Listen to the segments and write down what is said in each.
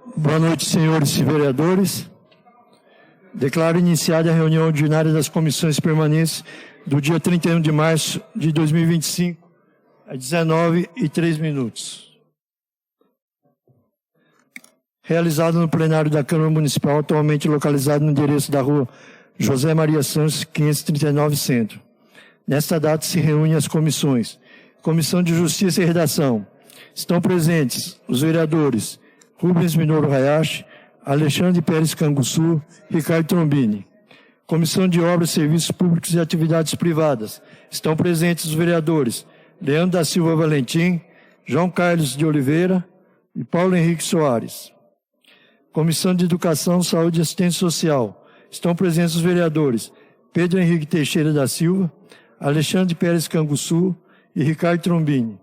Boa noite, senhores vereadores. Declaro iniciada a reunião ordinária das comissões permanentes do dia 31 de março de 2025, às 19h03. Realizado no plenário da Câmara Municipal, atualmente localizado no endereço da rua José Maria Santos, 539 Centro. Nesta data se reúnem as comissões. Comissão de Justiça e Redação. Estão presentes os vereadores Rubens Minoru Hayashi, Alexandre Pérez Canguçu, Ricardo Trombini. Comissão de Obras, Serviços Públicos e Atividades Privadas. Estão presentes os vereadores Leandro da Silva Valentim, João Carlos de Oliveira e Paulo Henrique Soares. Comissão de Educação, Saúde e Assistência Social. Estão presentes os vereadores Pedro Henrique Teixeira da Silva, Alexandre Pérez Canguçu e Ricardo Trombini.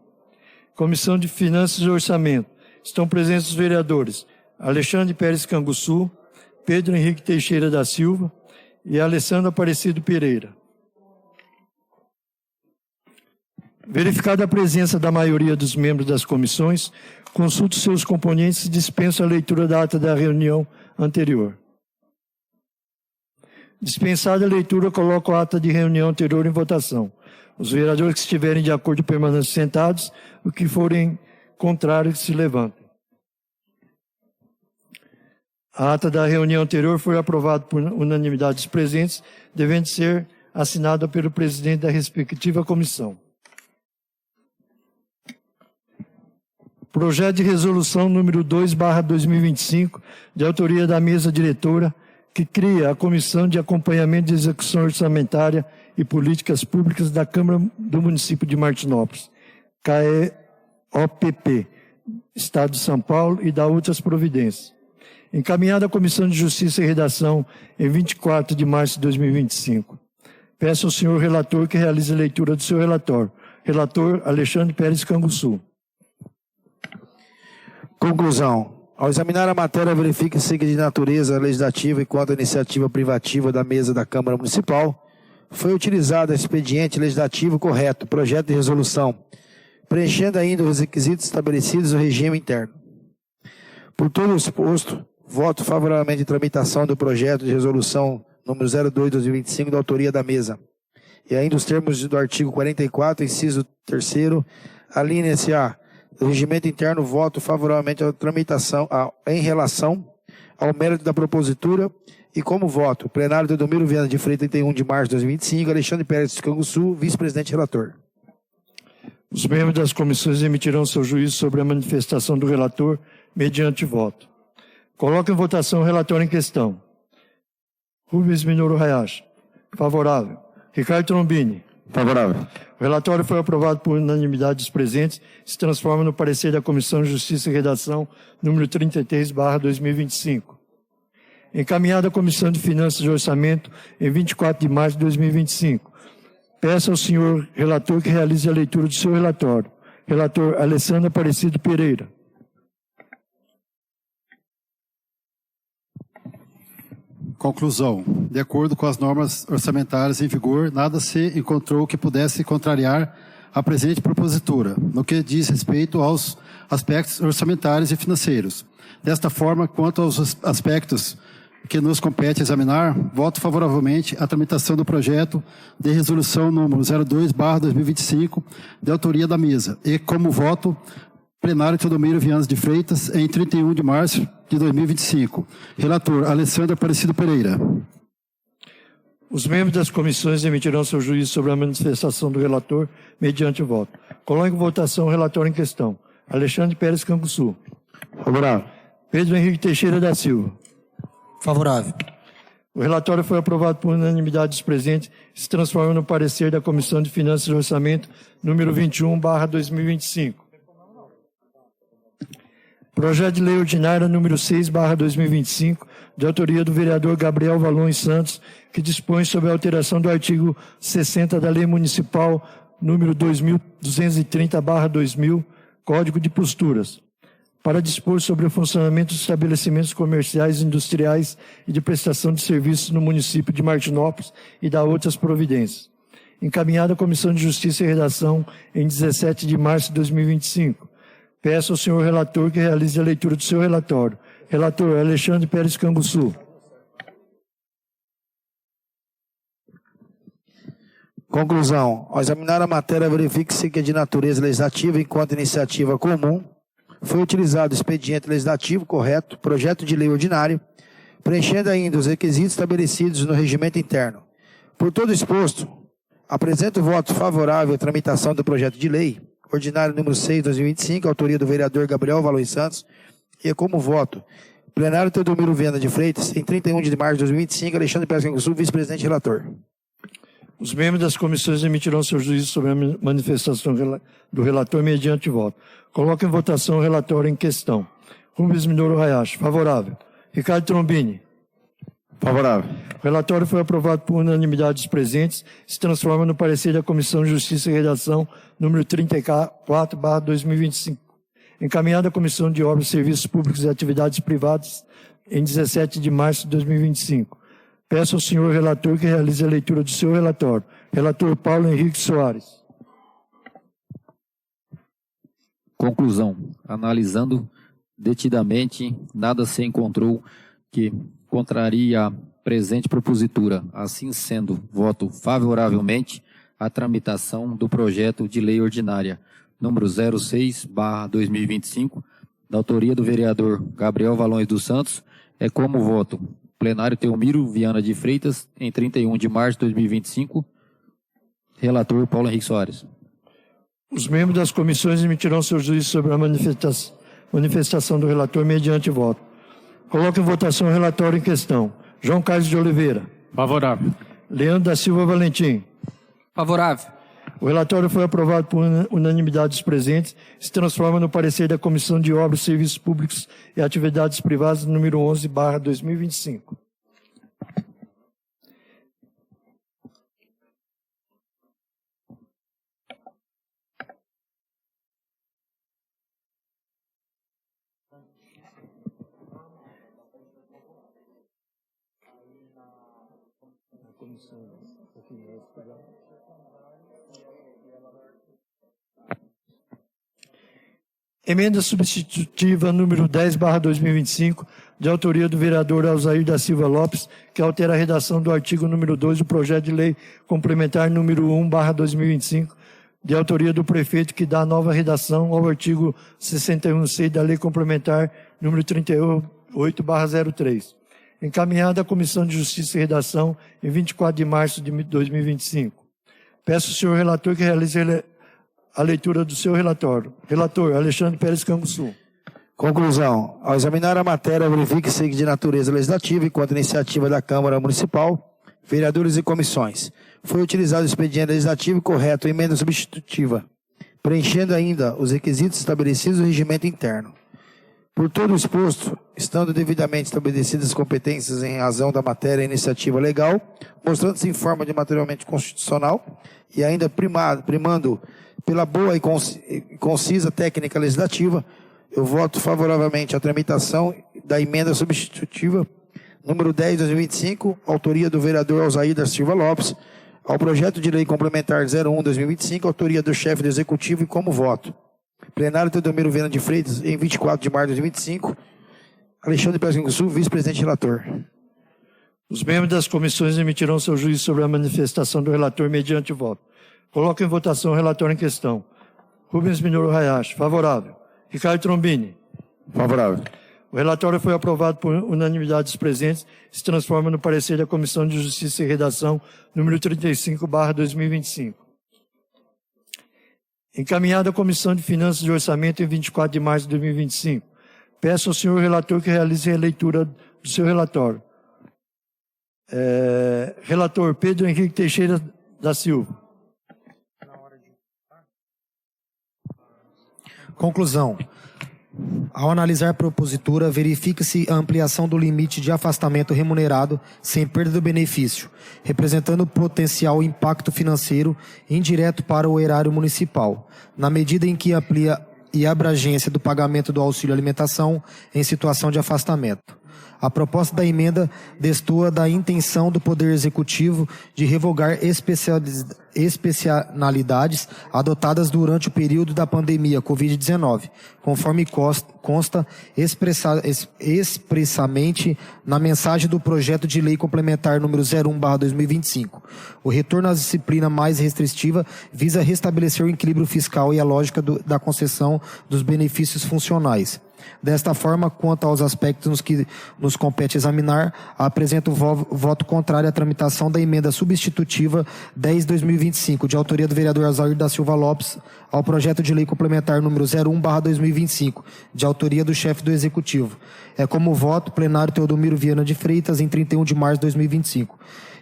Comissão de Finanças e Orçamento. Estão presentes os vereadores Alexandre Pérez Canguçu, Pedro Henrique Teixeira da Silva e Alessandro Aparecido Pereira. Verificada a presença da maioria dos membros das comissões, consulto seus componentes e dispenso a leitura da ata da reunião anterior. Dispensada a leitura, coloco a ata de reunião anterior em votação. Os vereadores que estiverem de acordo permaneçam sentados, os que forem contrários se levantem. A ata da reunião anterior foi aprovada por unanimidade dos presentes, devendo ser assinada pelo presidente da respectiva comissão. Projeto de resolução número 2/2025, de autoria da mesa diretora, que cria a Comissão de Acompanhamento de Execução Orçamentária e Políticas Públicas da Câmara do Município de Martinópolis, CAEOPP, Estado de São Paulo, e da outras providências. Encaminhada à Comissão de Justiça e Redação em 24 de março de 2025. Peço ao senhor relator que realize a leitura do seu relatório. Relator Alexandre Pérez Canguçu. Conclusão. Ao examinar a matéria, verifica-se que de natureza legislativa e quanto à iniciativa privativa da mesa da Câmara Municipal, foi utilizado expediente legislativo correto, projeto de resolução, preenchendo ainda os requisitos estabelecidos no regime interno. Por todo o exposto, voto favoravelmente em tramitação do projeto de resolução número 02/2025, da autoria da mesa. E ainda os termos do artigo 44, inciso 3º, alínea-se A. Do regimento interno, voto favoravelmente à tramitação em relação ao mérito da propositura e como voto, plenário de Edomiro Viana de Freitas, 31 de março de 2025, Alexandre Pérez Canguçu, vice-presidente relator. Os membros das comissões emitirão seu juízo sobre a manifestação do relator mediante voto. Coloco em votação o relatório em questão. Rubens Minoru Hayashi. Favorável. Ricardo Trombini. Favorável. O relatório foi aprovado por unanimidade dos presentes, se transforma no parecer da Comissão de Justiça e Redação, número 33/2025. Encaminhado à Comissão de Finanças e Orçamento em 24 de março de 2025. Peço ao senhor relator que realize a leitura do seu relatório. Relator Alessandro Aparecido Pereira. Conclusão. De acordo com as normas orçamentárias em vigor, nada se encontrou que pudesse contrariar a presente propositura, no que diz respeito aos aspectos orçamentários e financeiros. Desta forma, quanto aos aspectos que nos compete examinar, voto favoravelmente à tramitação do projeto de resolução número 02/2025, de autoria da mesa, e como voto, plenário Teodomiro Viana de Freitas, em 31 de março de 2025. Relator Alessandro Aparecido Pereira. Os membros das comissões emitirão seu juízo sobre a manifestação do relator mediante voto. Coloco em votação o relatório em questão. Alexandre Pérez Canguçu. Favorável. Pedro Henrique Teixeira da Silva. Favorável. O relatório foi aprovado por unanimidade dos presentes e se transforma no parecer da Comissão de Finanças e Orçamento número 21/2025. Projeto de Lei Ordinária número 6/2025, de autoria do vereador Gabriel Valões Santos, que dispõe sobre a alteração do artigo 60 da Lei Municipal número 2230/2000, Código de Posturas, para dispor sobre o funcionamento dos estabelecimentos comerciais, industriais e de prestação de serviços no município de Martinópolis e da outras providências. Encaminhada à Comissão de Justiça e Redação em 17 de março de 2025. Peço ao senhor relator que realize a leitura do seu relatório. Relator Alexandre Pérez Canguçu. Conclusão. Ao examinar a matéria, verifique-se que é de natureza legislativa enquanto iniciativa comum. Foi utilizado o expediente legislativo correto, projeto de lei ordinário, preenchendo ainda os requisitos estabelecidos no regimento interno. Por todo exposto, apresento voto favorável à tramitação do projeto de lei, ordinário número 6, 2025, autoria do vereador Gabriel Valões Santos, e é como voto. Plenário Teodomiro Viana de Freitas, em 31 de março de 2025, Alexandre Pérez Canguçu, vice-presidente e relator. Os membros das comissões emitirão seu juízo sobre a manifestação do relator mediante voto. Coloco em votação o relatório em questão. Rubens Minoru Hayashi, favorável. Ricardo Trombini. Favorável. O relatório foi aprovado por unanimidade dos presentes, se transforma no parecer da Comissão de Justiça e Redação, número 34/2025, encaminhado à Comissão de Obras, Serviços Públicos e Atividades Privadas, em 17 de março de 2025. Peço ao senhor relator que realize a leitura do seu relatório. Relator Paulo Henrique Soares. Conclusão. Analisando detidamente, nada se encontrou que contraria a presente propositura. Assim sendo, voto favoravelmente à tramitação do projeto de lei ordinária número 06/2025, da autoria do vereador Gabriel Valões dos Santos, é como voto. Plenário Teomiro Viana de Freitas, em 31 de março de 2025. Relator Paulo Henrique Soares. Os membros das comissões emitirão seu juízo sobre a manifestação do relator mediante voto. Coloco em votação o relatório em questão. João Carlos de Oliveira. Favorável. Leandro da Silva Valentim. Favorável. O relatório foi aprovado por unanimidade dos presentes, se transforma no parecer da Comissão de Obras, Serviços Públicos e Atividades Privadas, número 11/2025. Emenda substitutiva número 10/2025, de autoria do vereador Alzair da Silva Lopes, que altera a redação do artigo número 2 do projeto de lei complementar número 1/2025, de autoria do prefeito, que dá nova redação ao artigo 61C da lei complementar número 38/03. Encaminhada à Comissão de Justiça e Redação em 24 de março de 2025. Peço ao senhor relator que realize a leitura do seu relatório. Relator Alexandre Pérez Canguçu. Conclusão. Ao examinar a matéria, verifique-se de natureza legislativa enquanto iniciativa da Câmara Municipal, vereadores e comissões. Foi utilizado o expediente legislativo correto, emenda substitutiva, preenchendo ainda os requisitos estabelecidos no regimento interno. Por todo o exposto, estando devidamente estabelecidas as competências em razão da matéria e iniciativa legal, mostrando-se em forma de materialmente constitucional e ainda primando pela boa e concisa técnica legislativa, eu voto favoravelmente à tramitação da emenda substitutiva número 10/2025, autoria do vereador Alzair da Silva Lopes, ao projeto de lei complementar 01/2025, autoria do chefe do Executivo, e como voto. Plenário Teodomiro Viana de Freitas, em 24 de março de 2025, Alexandre Pérez Canguçu, vice-presidente e relator. Os membros das comissões emitirão seu juízo sobre a manifestação do relator mediante voto. Coloco em votação o relatório em questão. Rubens Minoru Hayashi, favorável. Ricardo Trombini. Favorável. O relatório foi aprovado por unanimidade dos presentes, se transforma no parecer da Comissão de Justiça e Redação, número 35/2025. Encaminhado à Comissão de Finanças e Orçamento em 24 de março de 2025. Peço ao senhor relator que realize a leitura do seu relatório. Relator Pedro Henrique Teixeira da Silva. Conclusão. Ao analisar a propositura, verifica-se a ampliação do limite de afastamento remunerado sem perda do benefício, representando potencial impacto financeiro indireto para o erário municipal, na medida em que amplia e abrangência do pagamento do auxílio alimentação em situação de afastamento. A proposta da emenda destoa da intenção do Poder Executivo de revogar especialidades adotadas durante o período da pandemia Covid-19, conforme consta expressamente na mensagem do projeto de lei complementar número 01/2025. O retorno à disciplina mais restritiva visa restabelecer o equilíbrio fiscal e a lógica da concessão dos benefícios funcionais. Desta forma, quanto aos aspectos que nos compete examinar, apresento voto contrário à tramitação da emenda substitutiva 10/2025, de autoria do vereador Alzair da Silva Lopes, ao projeto de lei complementar número 01/2025, de autoria do chefe do Executivo. É como voto plenário Teodomiro Viana de Freitas, em 31 de março de 2025.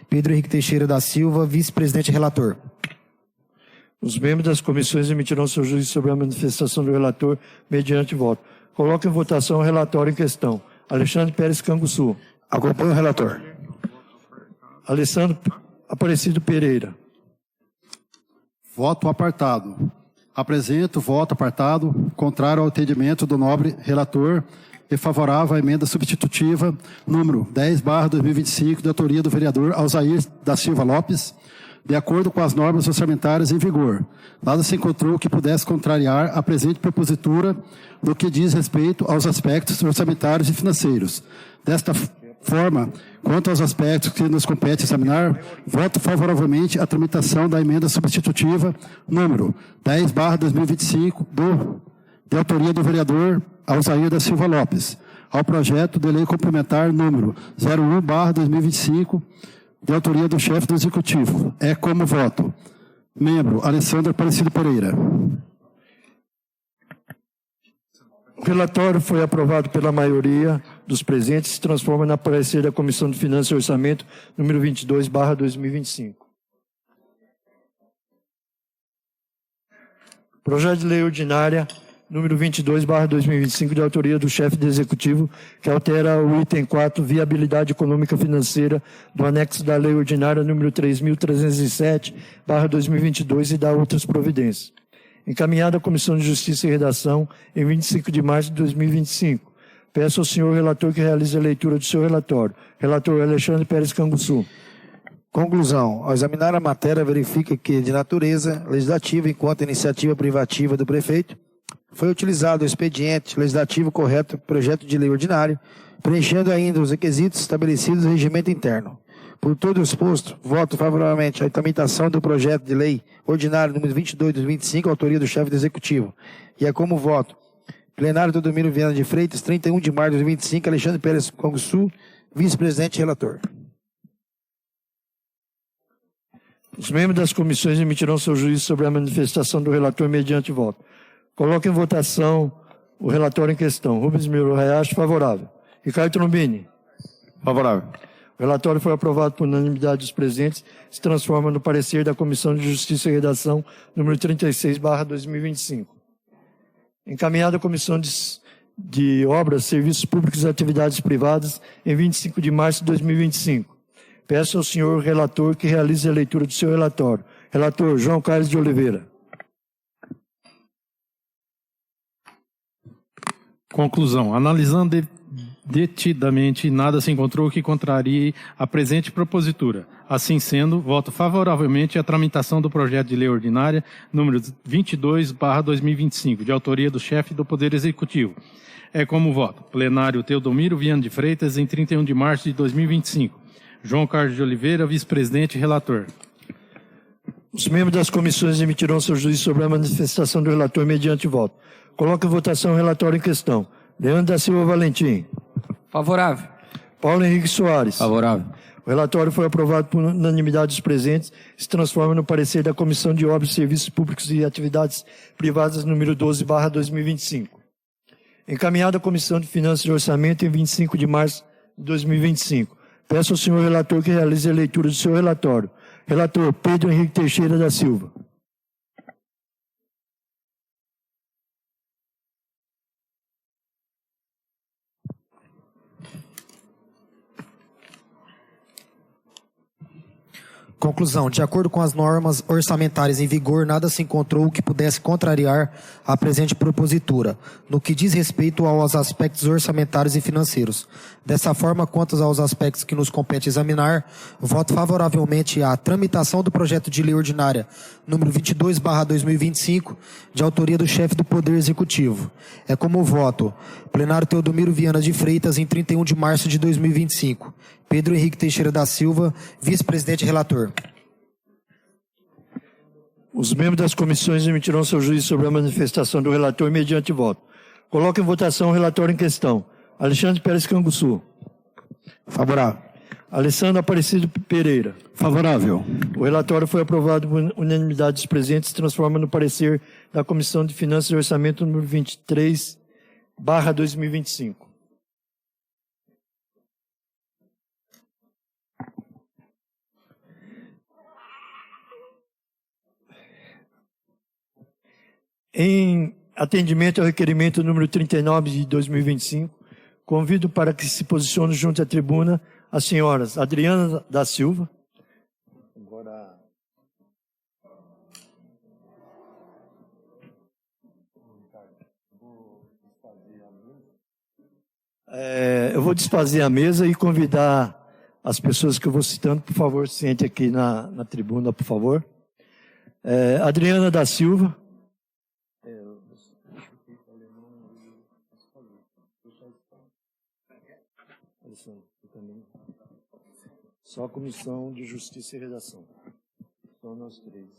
Pedro Henrique Teixeira da Silva, vice-presidente relator. Os membros das comissões emitirão seu juízo sobre a manifestação do relator mediante voto. Coloco em votação o relatório em questão. Alexandre Pérez Canguçu. Acompanho o relator. Alessandro Aparecido Pereira. Voto apartado. Apresento voto apartado, contrário ao entendimento do nobre relator e favorável à emenda substitutiva número 10/2025, de autoria do vereador Alzair da Silva Lopes, de acordo com as normas orçamentárias em vigor. Nada se encontrou que pudesse contrariar a presente propositura no que diz respeito aos aspectos orçamentários e financeiros. Desta forma, quanto aos aspectos que nos compete examinar, voto favoravelmente à tramitação da emenda substitutiva número 10/2025, de autoria do vereador Alzair da Silva Lopes, ao projeto de lei complementar número 01/2025, de autoria do chefe do Executivo. É como voto. Membro, Alessandro Aparecido Pereira. O relatório foi aprovado pela maioria dos presentes e se transforma na parecer da Comissão de Finanças e Orçamento, número 22/2025. Projeto de lei ordinária, número 22/2025, de autoria do chefe do Executivo, que altera o item 4, viabilidade econômica financeira, do anexo da lei ordinária número 3.307/2022 e dá outras providências. Encaminhado à Comissão de Justiça e Redação em 25 de março de 2025. Peço ao senhor relator que realize a leitura do seu relatório. Relator Alexandre Pérez Canguçu. Conclusão. Ao examinar a matéria, verifica que, de natureza legislativa, enquanto iniciativa privativa do prefeito, foi utilizado o expediente legislativo correto do projeto de lei ordinário, preenchendo ainda os requisitos estabelecidos no regimento interno. Por todo o exposto, voto favoravelmente à tramitação do projeto de lei ordinário número 22/2025, autoria do chefe do Executivo. E é como voto. Plenário Teodomiro Viana de Freitas, 31 de março de 2025, Alexandre Pérez Canguçu, vice-presidente e relator. Os membros das comissões emitirão seu juízo sobre a manifestação do relator mediante voto. Coloque em votação o relatório em questão. Rubens Miro Hayashi, favorável. Ricardo Trombini. Favorável. O relatório foi aprovado por unanimidade dos presentes, se transforma no parecer da Comissão de Justiça e Redação, número 36/2025. Encaminhado à Comissão de Obras, Serviços Públicos e Atividades Privadas, em 25 de março de 2025. Peço ao senhor relator que realize a leitura do seu relatório. Relator João Carlos de Oliveira. Conclusão. Analisando detidamente, nada se encontrou que contrarie a presente propositura. Assim sendo, voto favoravelmente à tramitação do projeto de lei ordinária número 22/2025, de autoria do chefe do Poder Executivo. É como voto. Plenário Teodomiro Viana de Freitas, em 31 de março de 2025. João Carlos de Oliveira, vice-presidente e relator. Os membros das comissões emitirão seu juízo sobre a manifestação do relator mediante voto. Coloque em votação o relatório em questão. Leandro da Silva Valentim. Favorável. Paulo Henrique Soares. Favorável. O relatório foi aprovado por unanimidade dos presentes e se transforma no parecer da Comissão de Obras, Serviços Públicos e Atividades Privadas, número 12/2025. Encaminhado à Comissão de Finanças e Orçamento em 25 de março de 2025. Peço ao senhor relator que realize a leitura do seu relatório. Relator Pedro Henrique Teixeira da Silva. Conclusão. De acordo com as normas orçamentárias em vigor, nada se encontrou que pudesse contrariar a presente propositura, no que diz respeito aos aspectos orçamentários e financeiros. Dessa forma, quanto aos aspectos que nos compete examinar, voto favoravelmente à tramitação do projeto de lei ordinária número 22/2025, de autoria do chefe do Poder Executivo. É como voto: plenário Teodomiro Viana de Freitas, em 31 de março de 2025. Pedro Henrique Teixeira da Silva, vice-presidente e relator. Os membros das comissões emitirão seu juízo sobre a manifestação do relator mediante voto. Coloco em votação o relatório em questão. Alexandre Pérez Canguçu. Favorável. Alessandro Aparecido Pereira. Favorável. O relatório foi aprovado por unanimidade dos presentes e se transforma no parecer da Comissão de Finanças e Orçamento número 23/2025. Em atendimento ao requerimento número 39 de 2025, convido para que se posicione junto à tribuna as senhoras Adriana da Silva. Eu vou desfazer a mesa e convidar as pessoas que eu vou citando, por favor, sente aqui na tribuna, por favor. Adriana da Silva. Só a Comissão de Justiça e Redação. Só nós três.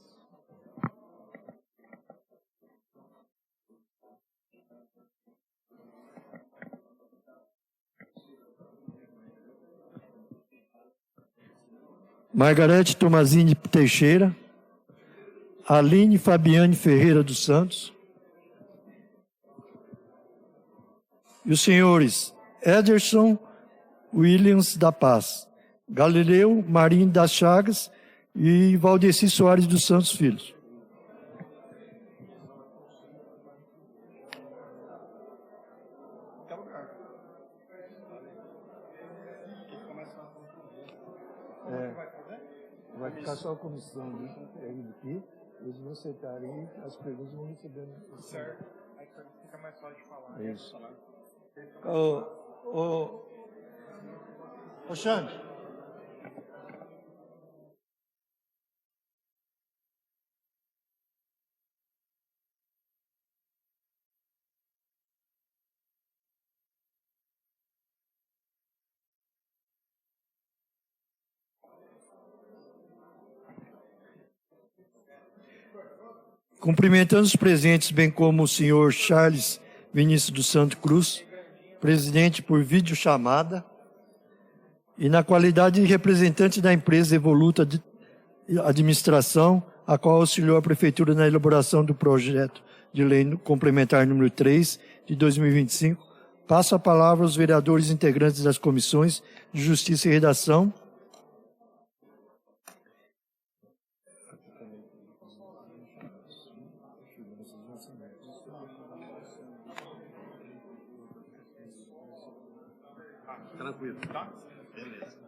Margarete Tomazini Teixeira. Aline Fabiane Ferreira dos Santos. E os senhores Ederson Williams da Paz, Galileu Marinho das Chagas e Valdeci Soares dos Santos Filhos. Vai ficar só a comissão aqui, eles vão sentar aí, as perguntas vão recebendo. Certo, aí fica mais fácil de falar. Isso. Ô Xande. Cumprimentando os presentes, bem como o senhor Charles Vinícius dos Santos Cruz, presidente por videochamada, e na qualidade de representante da empresa Evoluta de Administração, a qual auxiliou a Prefeitura na elaboração do projeto de lei complementar número 3 de 2025, passo a palavra aos vereadores integrantes das comissões de Justiça e Redação. Tranquilo, tá? Beleza.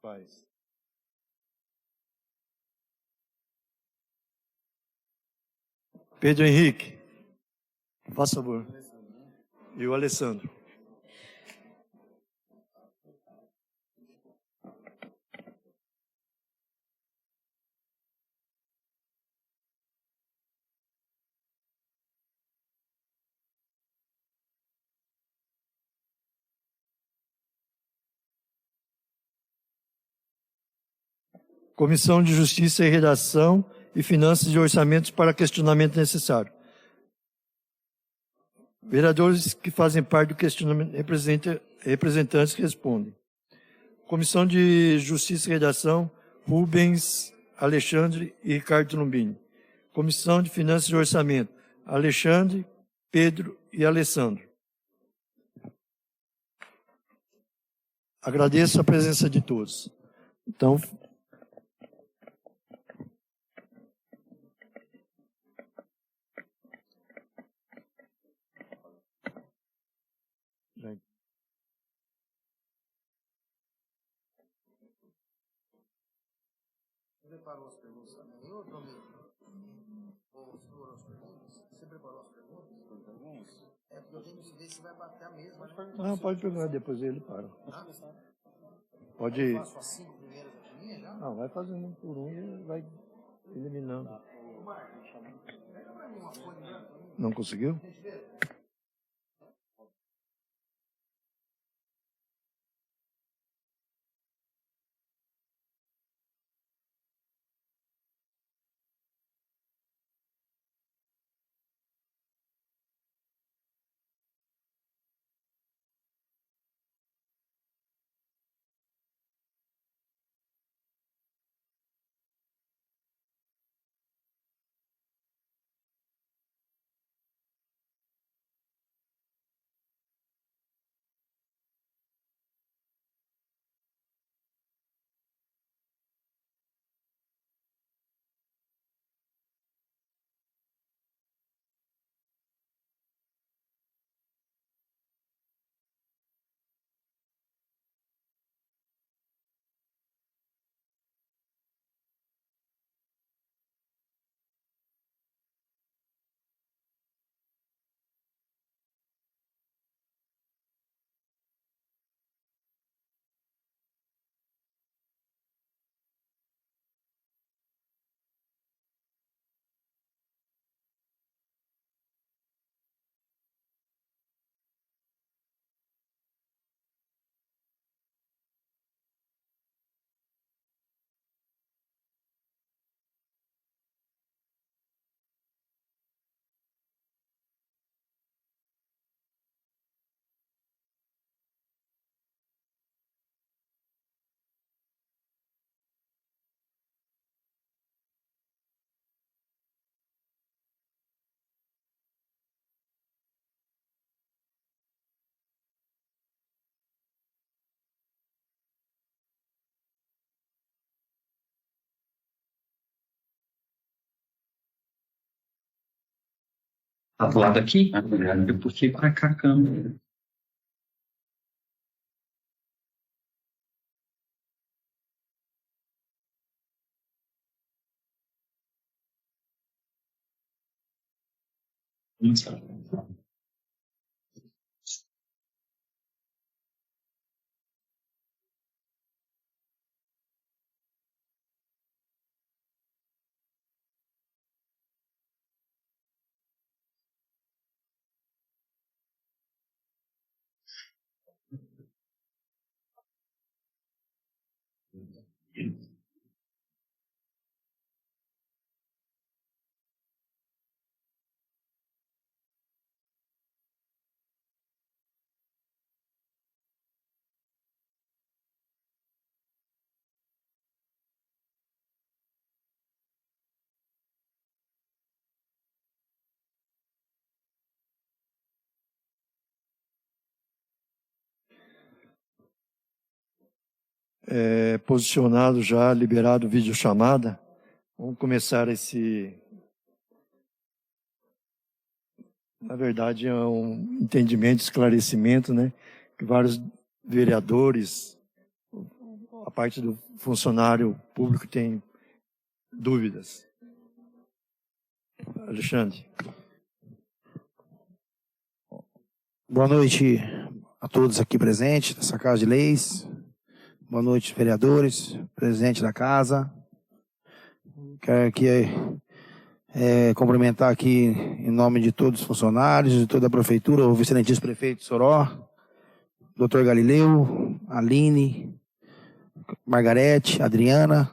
Faz. Pedro Henrique, faça favor. E o Alessandro. Comissão de Justiça e Redação e Finanças e Orçamentos para questionamento necessário. Vereadores que fazem parte do questionamento, representantes que respondem. Comissão de Justiça e Redação, Rubens, Alexandre e Ricardo Trombini. Comissão de Finanças e Orçamento, Alexandre, Pedro e Alessandro. Agradeço a presença de todos. Então, Você preparou as perguntas também, ô Domingo? Você preparou as perguntas? Você preparou as perguntas? É porque eu tenho que ver se vai bater a mesma, né? Não, pode perguntar, depois ele para. Pode Eu ir. faço as 5 primeiras aqui minha já? Não, vai fazendo um por um e vai eliminando. Não conseguiu? Tá do lado aqui? Eu puxei para cá a câmera. Posicionado já, liberado videochamada. Vamos começar esse... Na verdade, é um entendimento, esclarecimento, né? Que vários vereadores, a parte do funcionário público tem dúvidas. Alexandre. Boa noite a todos aqui presentes nessa Casa de Leis. Boa noite, vereadores, presidente da casa. Quero aqui cumprimentar aqui em nome de todos os funcionários, de toda a prefeitura, o excelentíssimo prefeito Soró, doutor Galileu, Aline, Margarete, Adriana,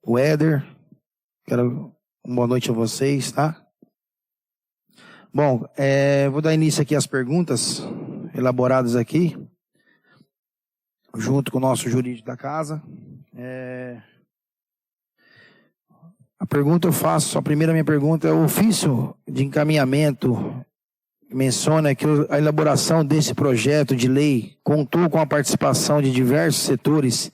o Éder. Quero uma boa noite a vocês, tá? Bom, vou dar início aqui às perguntas elaboradas aqui, junto com o nosso jurídico da casa. A pergunta eu faço, minha pergunta é: o ofício de encaminhamento menciona que a elaboração desse projeto de lei contou com a participação de diversos setores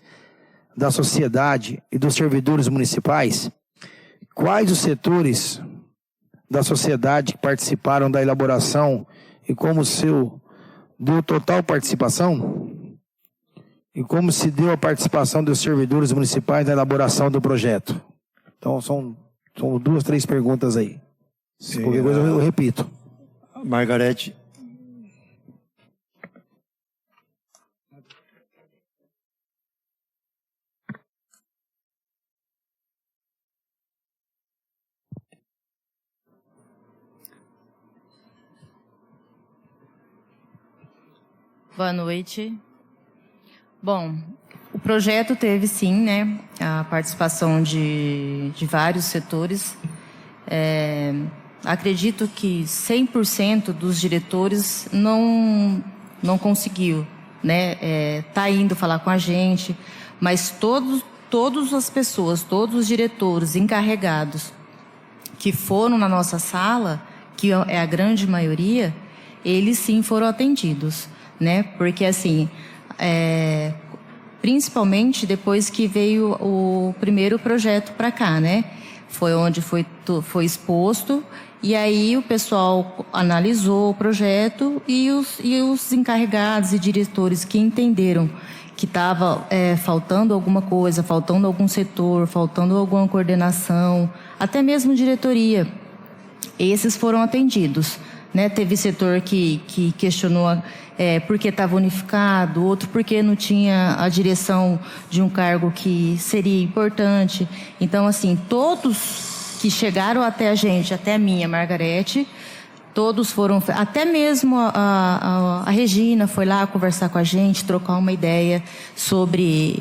da sociedade e dos servidores municipais. Quais os setores da sociedade que participaram da elaboração e como deu total participação? E como se deu a participação dos servidores municipais na elaboração do projeto? Então, são 2, 3 perguntas aí. Se Sim, qualquer coisa eu repito. Margarete. Boa noite. Bom, o projeto teve sim, né, a participação de vários setores. Acredito que 100% dos diretores não conseguiu, né, tá indo falar com a gente, mas todas as pessoas, todos os diretores encarregados que foram na nossa sala, que é a grande maioria, eles sim foram atendidos, né, porque assim, principalmente depois que veio o primeiro projeto para cá, né, foi onde foi exposto, e aí o pessoal analisou o projeto e os encarregados e diretores que entenderam que estava faltando alguma coisa, faltando algum setor, faltando alguma coordenação, até mesmo diretoria, esses foram atendidos, né? Teve setor que questionou porque estava unificado, outro porque não tinha a direção de um cargo que seria importante. Então, assim, todos que chegaram até a gente, até a minha, Margarete, todos foram, até mesmo a Regina foi lá conversar com a gente, trocar uma ideia sobre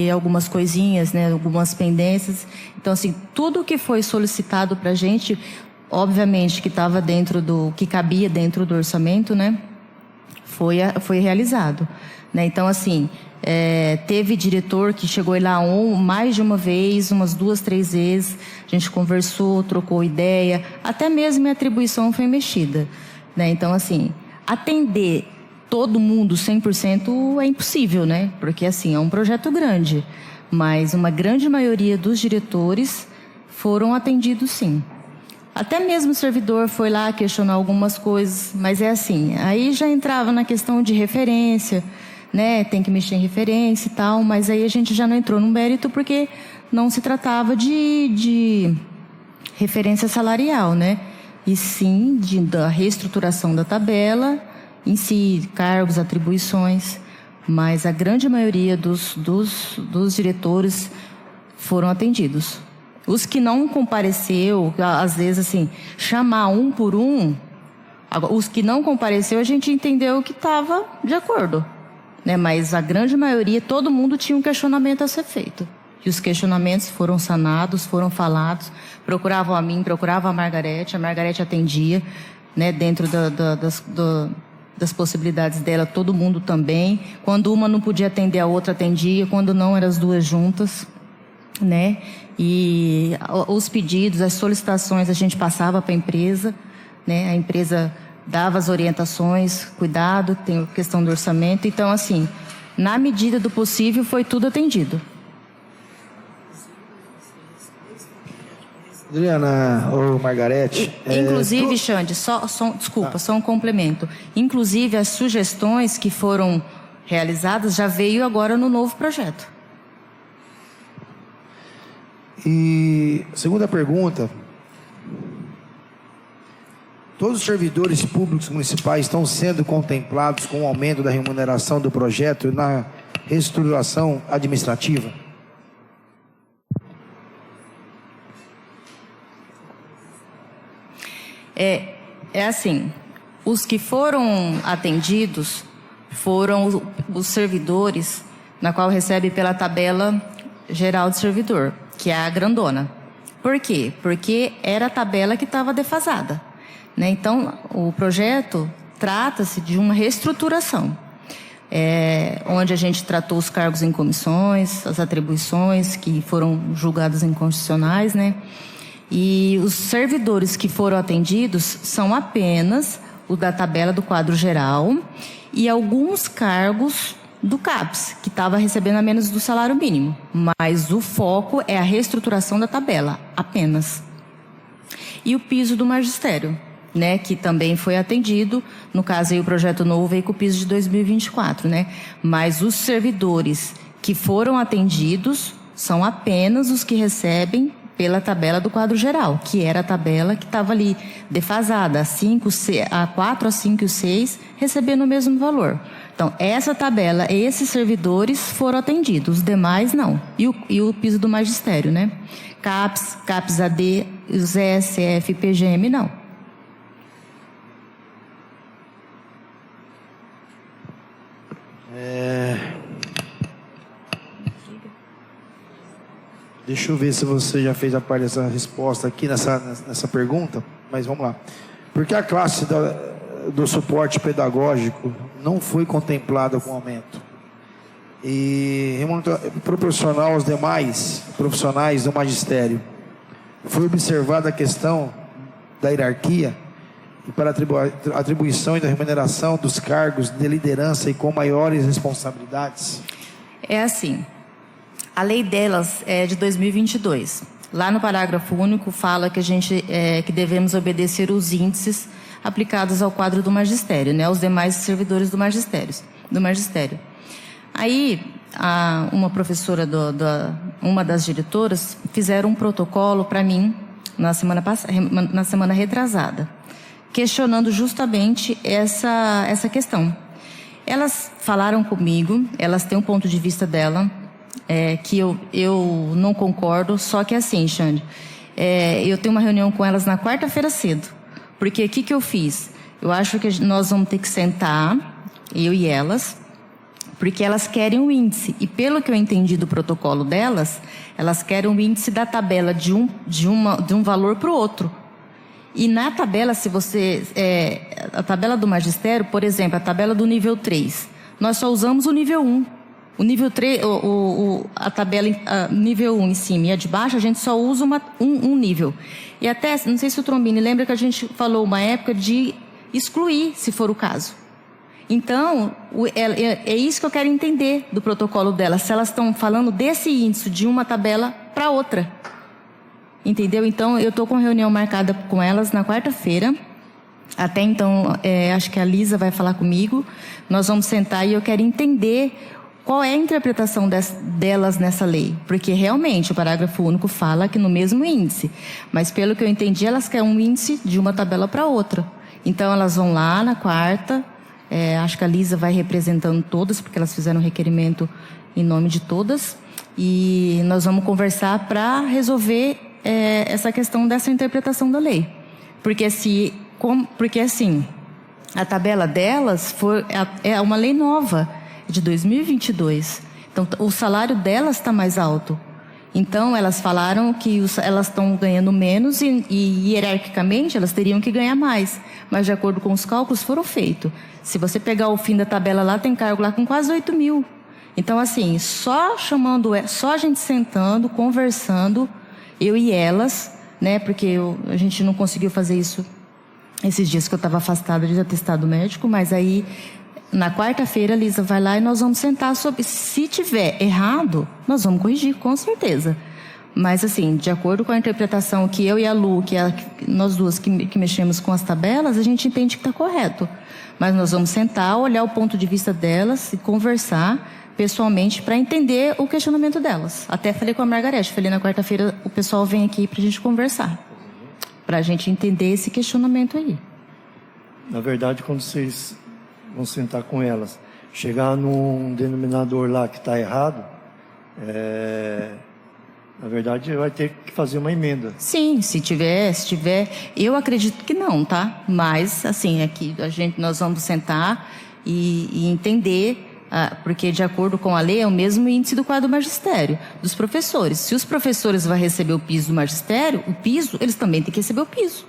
algumas coisinhas, né, algumas pendências. Então, assim, tudo que foi solicitado para a gente, obviamente que estava que cabia dentro do orçamento, né, foi realizado, né? Então, assim, teve diretor que chegou lá mais de uma vez, umas 2, 3 vezes, a gente conversou, trocou ideia, até mesmo minha atribuição foi mexida, né? Então, assim, atender todo mundo 100% é impossível, né? Porque, assim, é um projeto grande, mas uma grande maioria dos diretores foram atendidos, sim. Até mesmo o servidor foi lá questionar algumas coisas, mas é assim, aí já entrava na questão de referência, né, tem que mexer em referência e tal, mas aí a gente já não entrou no mérito porque não se tratava de referência salarial, né, e sim da reestruturação da tabela, em si, cargos, atribuições, mas a grande maioria dos diretores foram atendidos. Os que não compareceu, às vezes assim, chamar um por um, os que não compareceu a gente entendeu que estava de acordo, né? Mas a grande maioria, todo mundo tinha um questionamento a ser feito. E os questionamentos foram sanados, foram falados, procuravam a mim, procuravam a Margarete atendia, né? Dentro das possibilidades dela, todo mundo também. Quando uma não podia atender, a outra atendia, quando não, eram as duas juntas, né? E os pedidos, as solicitações a gente passava para a empresa, né? A empresa dava as orientações, cuidado, tem a questão do orçamento. Então, assim, na medida do possível, foi tudo atendido. Adriana ou Margarete. Inclusive, Xande, desculpa, só um complemento. Inclusive, as sugestões que foram realizadas já veio agora no novo projeto. E segunda pergunta: todos os servidores públicos municipais estão sendo contemplados com o aumento da remuneração do projeto na reestruturação administrativa? É assim, os que foram atendidos foram os servidores, na qual recebe pela tabela geral de servidor, que é a grandona. Por quê? Porque era a tabela que estava defasada, né? Então, o projeto trata-se de uma reestruturação, onde a gente tratou os cargos em comissões, as atribuições que foram julgadas inconstitucionais, né? E os servidores que foram atendidos são apenas o da tabela do quadro geral e alguns cargos do CAPES, que estava recebendo a menos do salário mínimo. Mas o foco é a reestruturação da tabela, apenas. E o piso do magistério, né, que também foi atendido. No caso aí o projeto novo veio com o piso de 2024, né? Mas os servidores que foram atendidos são apenas os que recebem pela tabela do quadro geral, que era a tabela que estava ali defasada, a 4, a 5 e o 6 recebendo o mesmo valor. Então, essa tabela, esses servidores foram atendidos, os demais não. E o piso do magistério, né? CAPES AD, os ESF, PGM, não. Deixa eu ver se você já fez a parte dessa resposta aqui nessa pergunta, mas vamos lá. Porque a classe do suporte pedagógico não foi contemplada com aumento. E proporcional aos demais profissionais do magistério, foi observada a questão da hierarquia e para a atribuição e da remuneração dos cargos de liderança e com maiores responsabilidades? É assim, a lei delas é de 2022. Lá no parágrafo único fala que que devemos obedecer os índices aplicados ao quadro do magistério, né, aos demais servidores do magistério. Aí, uma professora, uma das diretoras, fizeram um protocolo para mim na semana retrasada, questionando justamente essa questão. Elas falaram comigo, elas têm um ponto de vista dela, que eu não concordo, só que assim, Xande, eu tenho uma reunião com elas na quarta-feira cedo, porque o que eu fiz? Eu acho que nós vamos ter que sentar, eu e elas, porque elas querem um índice, e pelo que eu entendi do protocolo delas, elas querem um índice da tabela de um valor para o outro. E na tabela, a tabela do magistério, por exemplo, a tabela do nível 3, nós só usamos o nível 1. O nível 3, a tabela nível 1 em cima e a de baixo, a gente só usa um nível. E até, não sei se o Trombini lembra que a gente falou uma época de excluir, se for o caso. Então, é isso que eu quero entender do protocolo delas, se elas estão falando desse índice de uma tabela para outra. Entendeu? Então, eu estou com reunião marcada com elas na quarta-feira. Até então, acho que a Lisa vai falar comigo. Nós vamos sentar e eu quero entender qual é a interpretação delas nessa lei. Porque, realmente, o parágrafo único fala que no mesmo índice. Mas, pelo que eu entendi, elas querem um índice de uma tabela para outra. Então, elas vão lá na quarta. Acho que a Lisa vai representando todas, porque elas fizeram um requerimento em nome de todas. E nós vamos conversar para resolver essa questão dessa interpretação da lei. Porque assim, a tabela delas é uma lei nova, de 2022. Então, o salário delas está mais alto. Então, elas falaram que elas estão ganhando menos e hierarquicamente elas teriam que ganhar mais. Mas, de acordo com os cálculos, foram feitos. Se você pegar o fim da tabela lá, tem cargo lá com quase 8 mil. Então, assim, só a gente sentando, conversando, eu e elas, né? Porque a gente não conseguiu fazer isso esses dias que eu estava afastada de atestado médico, mas aí, na quarta-feira, a Lisa vai lá e nós vamos sentar sobre... Se tiver errado, nós vamos corrigir, com certeza. Mas, assim, de acordo com a interpretação que eu e a Lu, nós duas que mexemos com as tabelas, a gente entende que está correto. Mas nós vamos sentar, olhar o ponto de vista delas e conversar pessoalmente para entender o questionamento delas. Até falei com a Margarete, falei na quarta-feira o pessoal vem aqui para a gente conversar, para a gente entender esse questionamento aí. Na verdade, quando vocês vão sentar com elas, chegar num denominador lá que está errado, na verdade vai ter que fazer uma emenda. Sim, se tiver, eu acredito que não, tá? Mas assim, aqui nós vamos sentar e entender. Porque, de acordo com a lei, é o mesmo índice do quadro do magistério, dos professores. Se os professores vão receber o piso do magistério, eles também têm que receber o piso.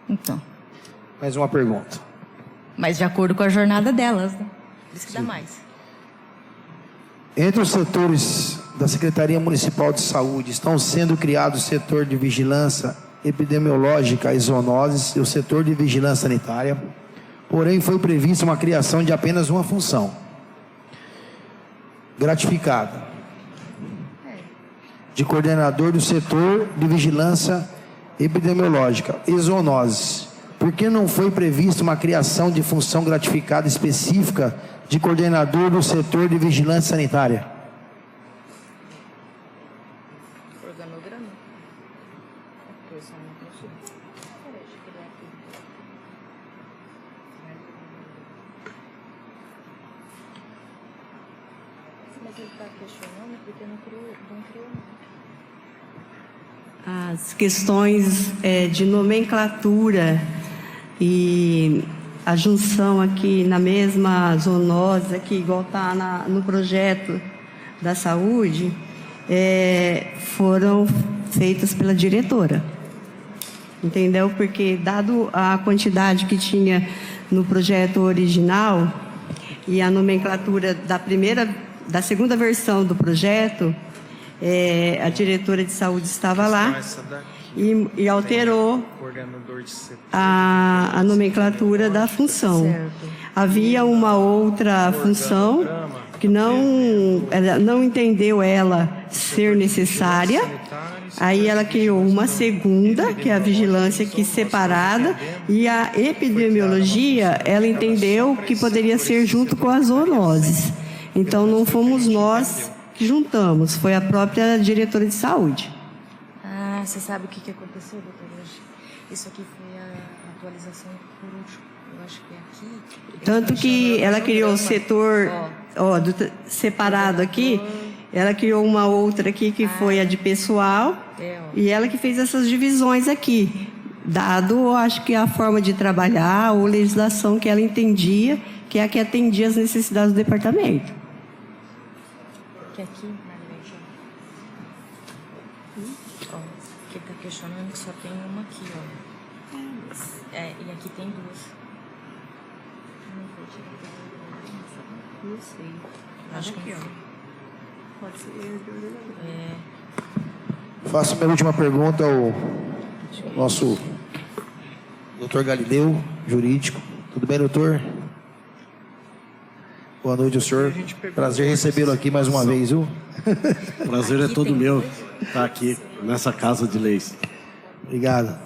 Então. Mais uma pergunta. Mas de acordo com a jornada delas, né? Por isso que dá mais. Entre os setores da Secretaria Municipal de Saúde, estão sendo criados o setor de vigilância epidemiológica e zoonoses e o setor de vigilância sanitária. Porém, foi prevista uma criação de apenas uma função, gratificada, de coordenador do setor de vigilância epidemiológica e zoonoses, por que não foi prevista uma criação de função gratificada específica de coordenador do setor de vigilância sanitária? As questões de nomenclatura e a junção aqui na mesma zoonose, aqui, igual está no projeto da saúde, foram feitas pela diretora. Entendeu? Porque, dado a quantidade que tinha no projeto original e a nomenclatura da segunda versão do projeto, a diretora de saúde estava lá e alterou a nomenclatura da função. Havia uma outra função que ela não entendeu ela ser necessária. Aí ela criou uma segunda, que é a vigilância aqui separada, e a epidemiologia, ela entendeu que poderia ser junto com as zoonoses. Então, não fomos nós que juntamos, foi a própria diretora de saúde. Ah, você sabe o que aconteceu, doutora? Isso aqui foi a atualização por último. Eu acho que é aqui. Tanto que ela criou o setor separado aqui, ela criou uma outra aqui que foi a de pessoal, e ela que fez essas divisões aqui, dado, acho que a forma de trabalhar ou legislação que ela entendia, que é a que atendia as necessidades do departamento. Que aqui, que está questionando que só tem uma aqui, ó. E aqui tem duas. Não sei. Acho que pode ser. Faço minha última pergunta ao nosso doutor Galileu, jurídico. Tudo bem, doutor? Boa noite, senhor. Prazer recebê-lo aqui mais uma vez, viu? Prazer é todo meu estar aqui nessa casa de leis. Obrigado.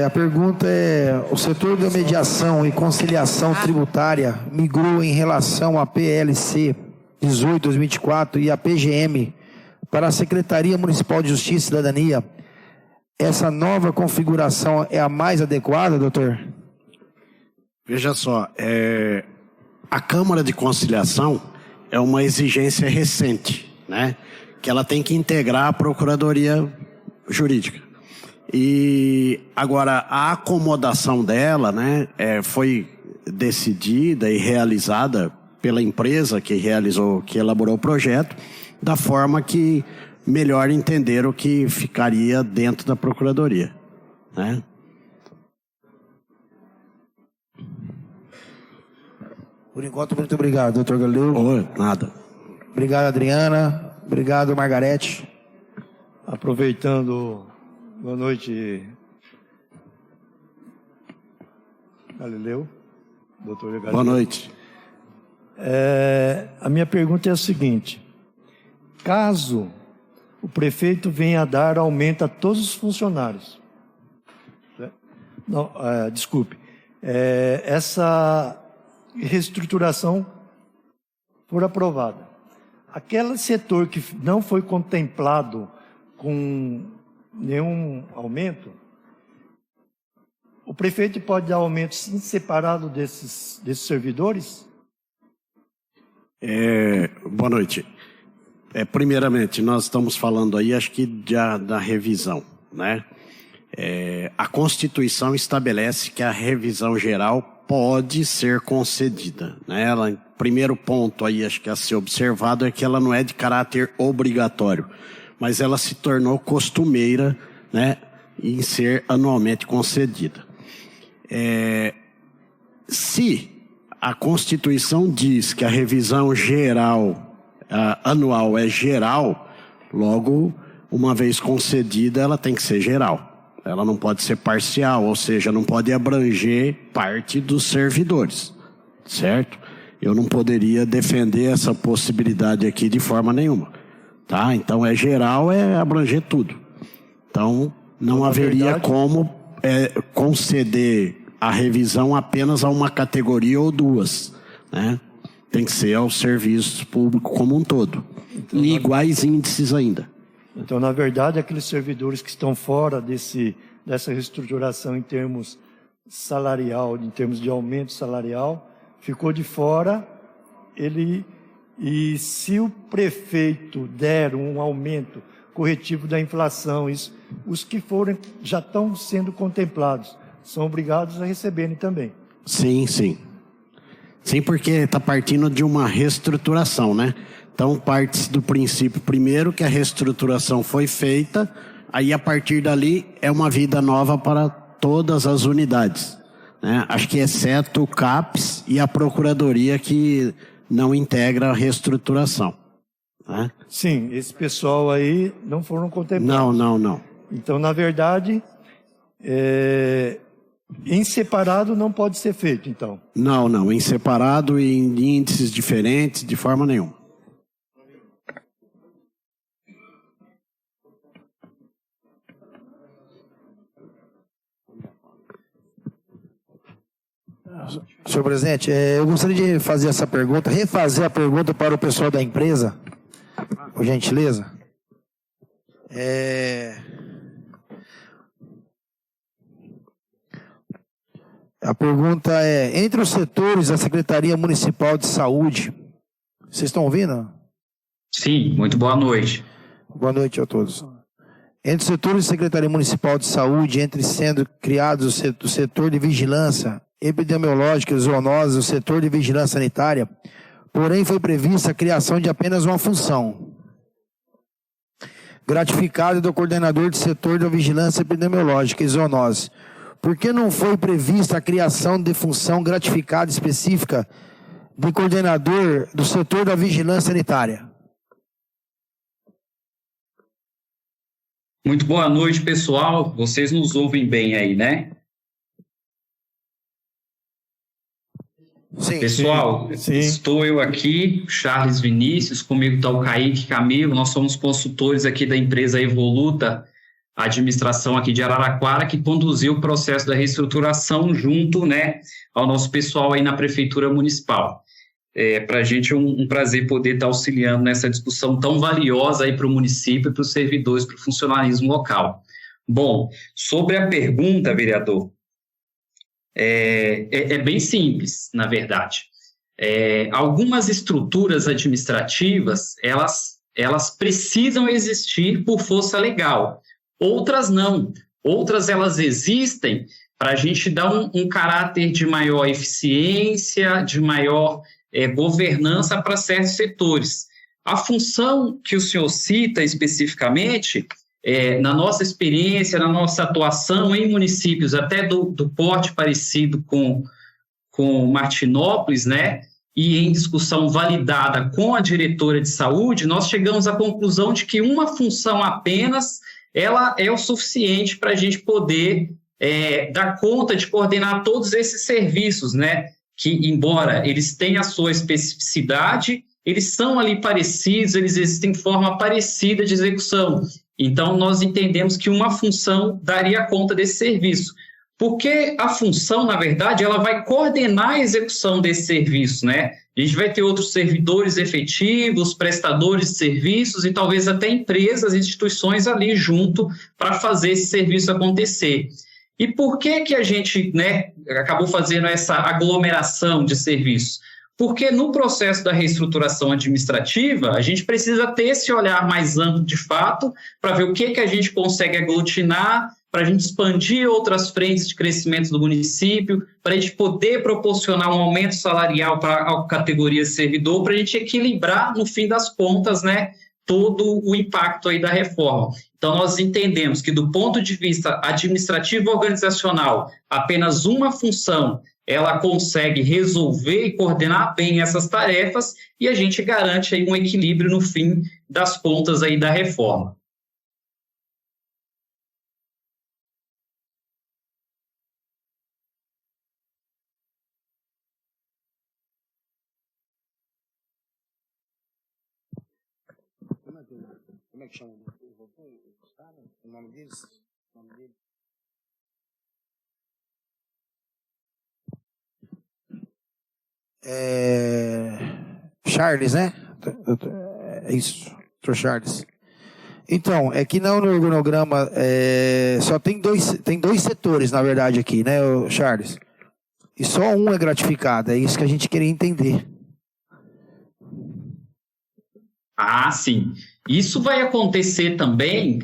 A pergunta é: o setor da mediação e conciliação tributária migrou em relação à PLC 18/2024 e à PGM para a Secretaria Municipal de Justiça e Cidadania. Essa nova configuração é a mais adequada, doutor? Veja só, a Câmara de Conciliação é uma exigência recente, né? Que ela tem que integrar a Procuradoria Jurídica. E agora a acomodação dela, né, foi decidida e realizada pela empresa que elaborou o projeto, da forma que melhor entenderam que ficaria dentro da Procuradoria, né? Por enquanto, muito obrigado, doutor Galileu. Nada. Obrigado, Adriana. Obrigado, Margarete. Aproveitando, boa noite, Galileu, doutor Galileu. Boa noite. A minha pergunta é a seguinte: caso o prefeito venha a dar aumento a todos os funcionários, não, desculpe, essa reestruturação for aprovada, aquele setor que não foi contemplado com nenhum aumento, o prefeito pode dar aumento sim, separado desses servidores? Boa noite. Primeiramente, nós estamos falando aí, acho que da revisão, né? A Constituição estabelece que a revisão geral pode ser concedida, né? Primeiro ponto aí, acho que a ser observado é que ela não é de caráter obrigatório, mas ela se tornou costumeira, né, em ser anualmente concedida. Se a Constituição diz que a revisão geral, anual é geral, logo, uma vez concedida, ela tem que ser geral. Ela não pode ser parcial, ou seja, não pode abranger parte dos servidores, certo? Eu não poderia defender essa possibilidade aqui de forma nenhuma, tá? Então, geral, abranger tudo, Então, não haveria como conceder a revisão apenas a uma categoria ou duas, né? Tem que ser ao serviço público como um todo. Então, e iguais índices ainda. Então, na verdade, aqueles servidores que estão fora dessa reestruturação em termos salarial, em termos de aumento salarial, ficou de fora. E se o prefeito der um aumento corretivo da inflação, os que forem já estão sendo contemplados, são obrigados a receberem também. Sim, sim. Sim, porque está partindo de uma reestruturação, né? Então, parte do princípio, primeiro, que a reestruturação foi feita, aí, a partir dali, é uma vida nova para todas as unidades, né? Acho que exceto o CAPES e a Procuradoria, que não integra a reestruturação, né? Sim, esse pessoal aí não foram contemplados. Não. Então, na verdade, em separado não pode ser feito, então. Não. Em separado e em índices diferentes, de forma nenhuma. Senhor presidente, eu gostaria de fazer essa pergunta, refazer a pergunta para o pessoal da empresa, por gentileza. A pergunta é: entre os setores da Secretaria Municipal de Saúde, vocês estão ouvindo? Sim, muito boa noite. Boa noite a todos. Entre os setores da Secretaria Municipal de Saúde, entre sendo criados o setor de vigilância epidemiológica e zoonose, o setor de vigilância sanitária, porém foi prevista a criação de apenas uma função, gratificada do coordenador do setor da vigilância epidemiológica e zoonose. Por que não foi prevista a criação de função gratificada específica de coordenador do setor da vigilância sanitária? Muito boa noite, pessoal. Vocês nos ouvem bem aí, né? Sim. Pessoal, sim. Estou eu aqui, Charles Vinícius, comigo está o Kaique Camilo, nós somos consultores aqui da empresa Evoluta, a administração aqui de Araraquara, que conduziu o processo da reestruturação junto, né, ao nosso pessoal aí na Prefeitura Municipal. Para a gente é um prazer poder estar auxiliando nessa discussão tão valiosa aí para o município, para os servidores, para o funcionalismo local. Bom, sobre a pergunta, vereador, é bem simples, na verdade. Algumas estruturas administrativas, elas precisam existir por força legal, outras não. Outras, elas existem para a gente dar um caráter de maior eficiência, de maior governança para certos setores. A função que o senhor cita especificamente, na nossa experiência, na nossa atuação em municípios até do porte parecido com Martinópolis, né, e em discussão validada com a diretora de saúde, nós chegamos à conclusão de que uma função apenas ela é o suficiente para a gente poder dar conta de coordenar todos esses serviços, né, que, embora eles tenham a sua especificidade, eles são ali parecidos, eles existem de forma parecida de execução. Então, nós entendemos que uma função daria conta desse serviço. Porque a função, na verdade, ela vai coordenar a execução desse serviço, né? A gente vai ter outros servidores efetivos, prestadores de serviços e talvez até empresas, instituições ali junto para fazer esse serviço acontecer. E por que a gente, né, acabou fazendo essa aglomeração de serviços? Porque no processo da reestruturação administrativa, a gente precisa ter esse olhar mais amplo de fato para ver o que a gente consegue aglutinar, para a gente expandir outras frentes de crescimento do município, para a gente poder proporcionar um aumento salarial para a categoria servidor, para a gente equilibrar, no fim das contas, né, todo o impacto aí da reforma. Então, nós entendemos que, do ponto de vista administrativo organizacional, apenas uma função ela consegue resolver e coordenar bem essas tarefas e a gente garante aí um equilíbrio no fim das contas aí da reforma. Como é que chama? O nome deles? Charles, né? É isso, Dr. Charles. Então, é que não no organograma só tem dois setores, na verdade, aqui, né, Charles? E só um é gratificado, é isso que a gente queria entender. Ah, sim. Isso vai acontecer também,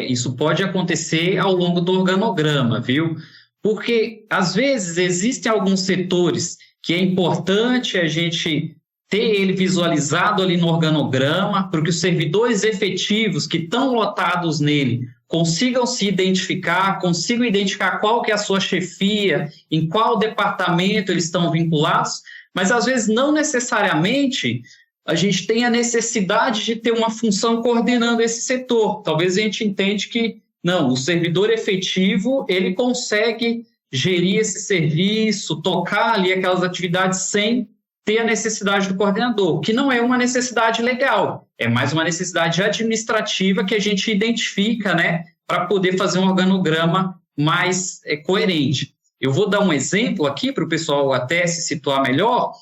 isso pode acontecer ao longo do organograma, viu? Porque, às vezes, existem alguns setores que é importante a gente ter ele visualizado ali no organograma, para que os servidores efetivos que estão lotados nele consigam se identificar, consigam identificar qual que é a sua chefia, em qual departamento eles estão vinculados, mas às vezes não necessariamente a gente tem a necessidade de ter uma função coordenando esse setor. Talvez a gente entende que, não, o servidor efetivo, ele consegue gerir esse serviço, tocar ali aquelas atividades sem ter a necessidade do coordenador, que não é uma necessidade legal, é mais uma necessidade administrativa que a gente identifica, né, para poder fazer um organograma mais coerente. Eu vou dar um exemplo aqui para o pessoal até se situar melhor.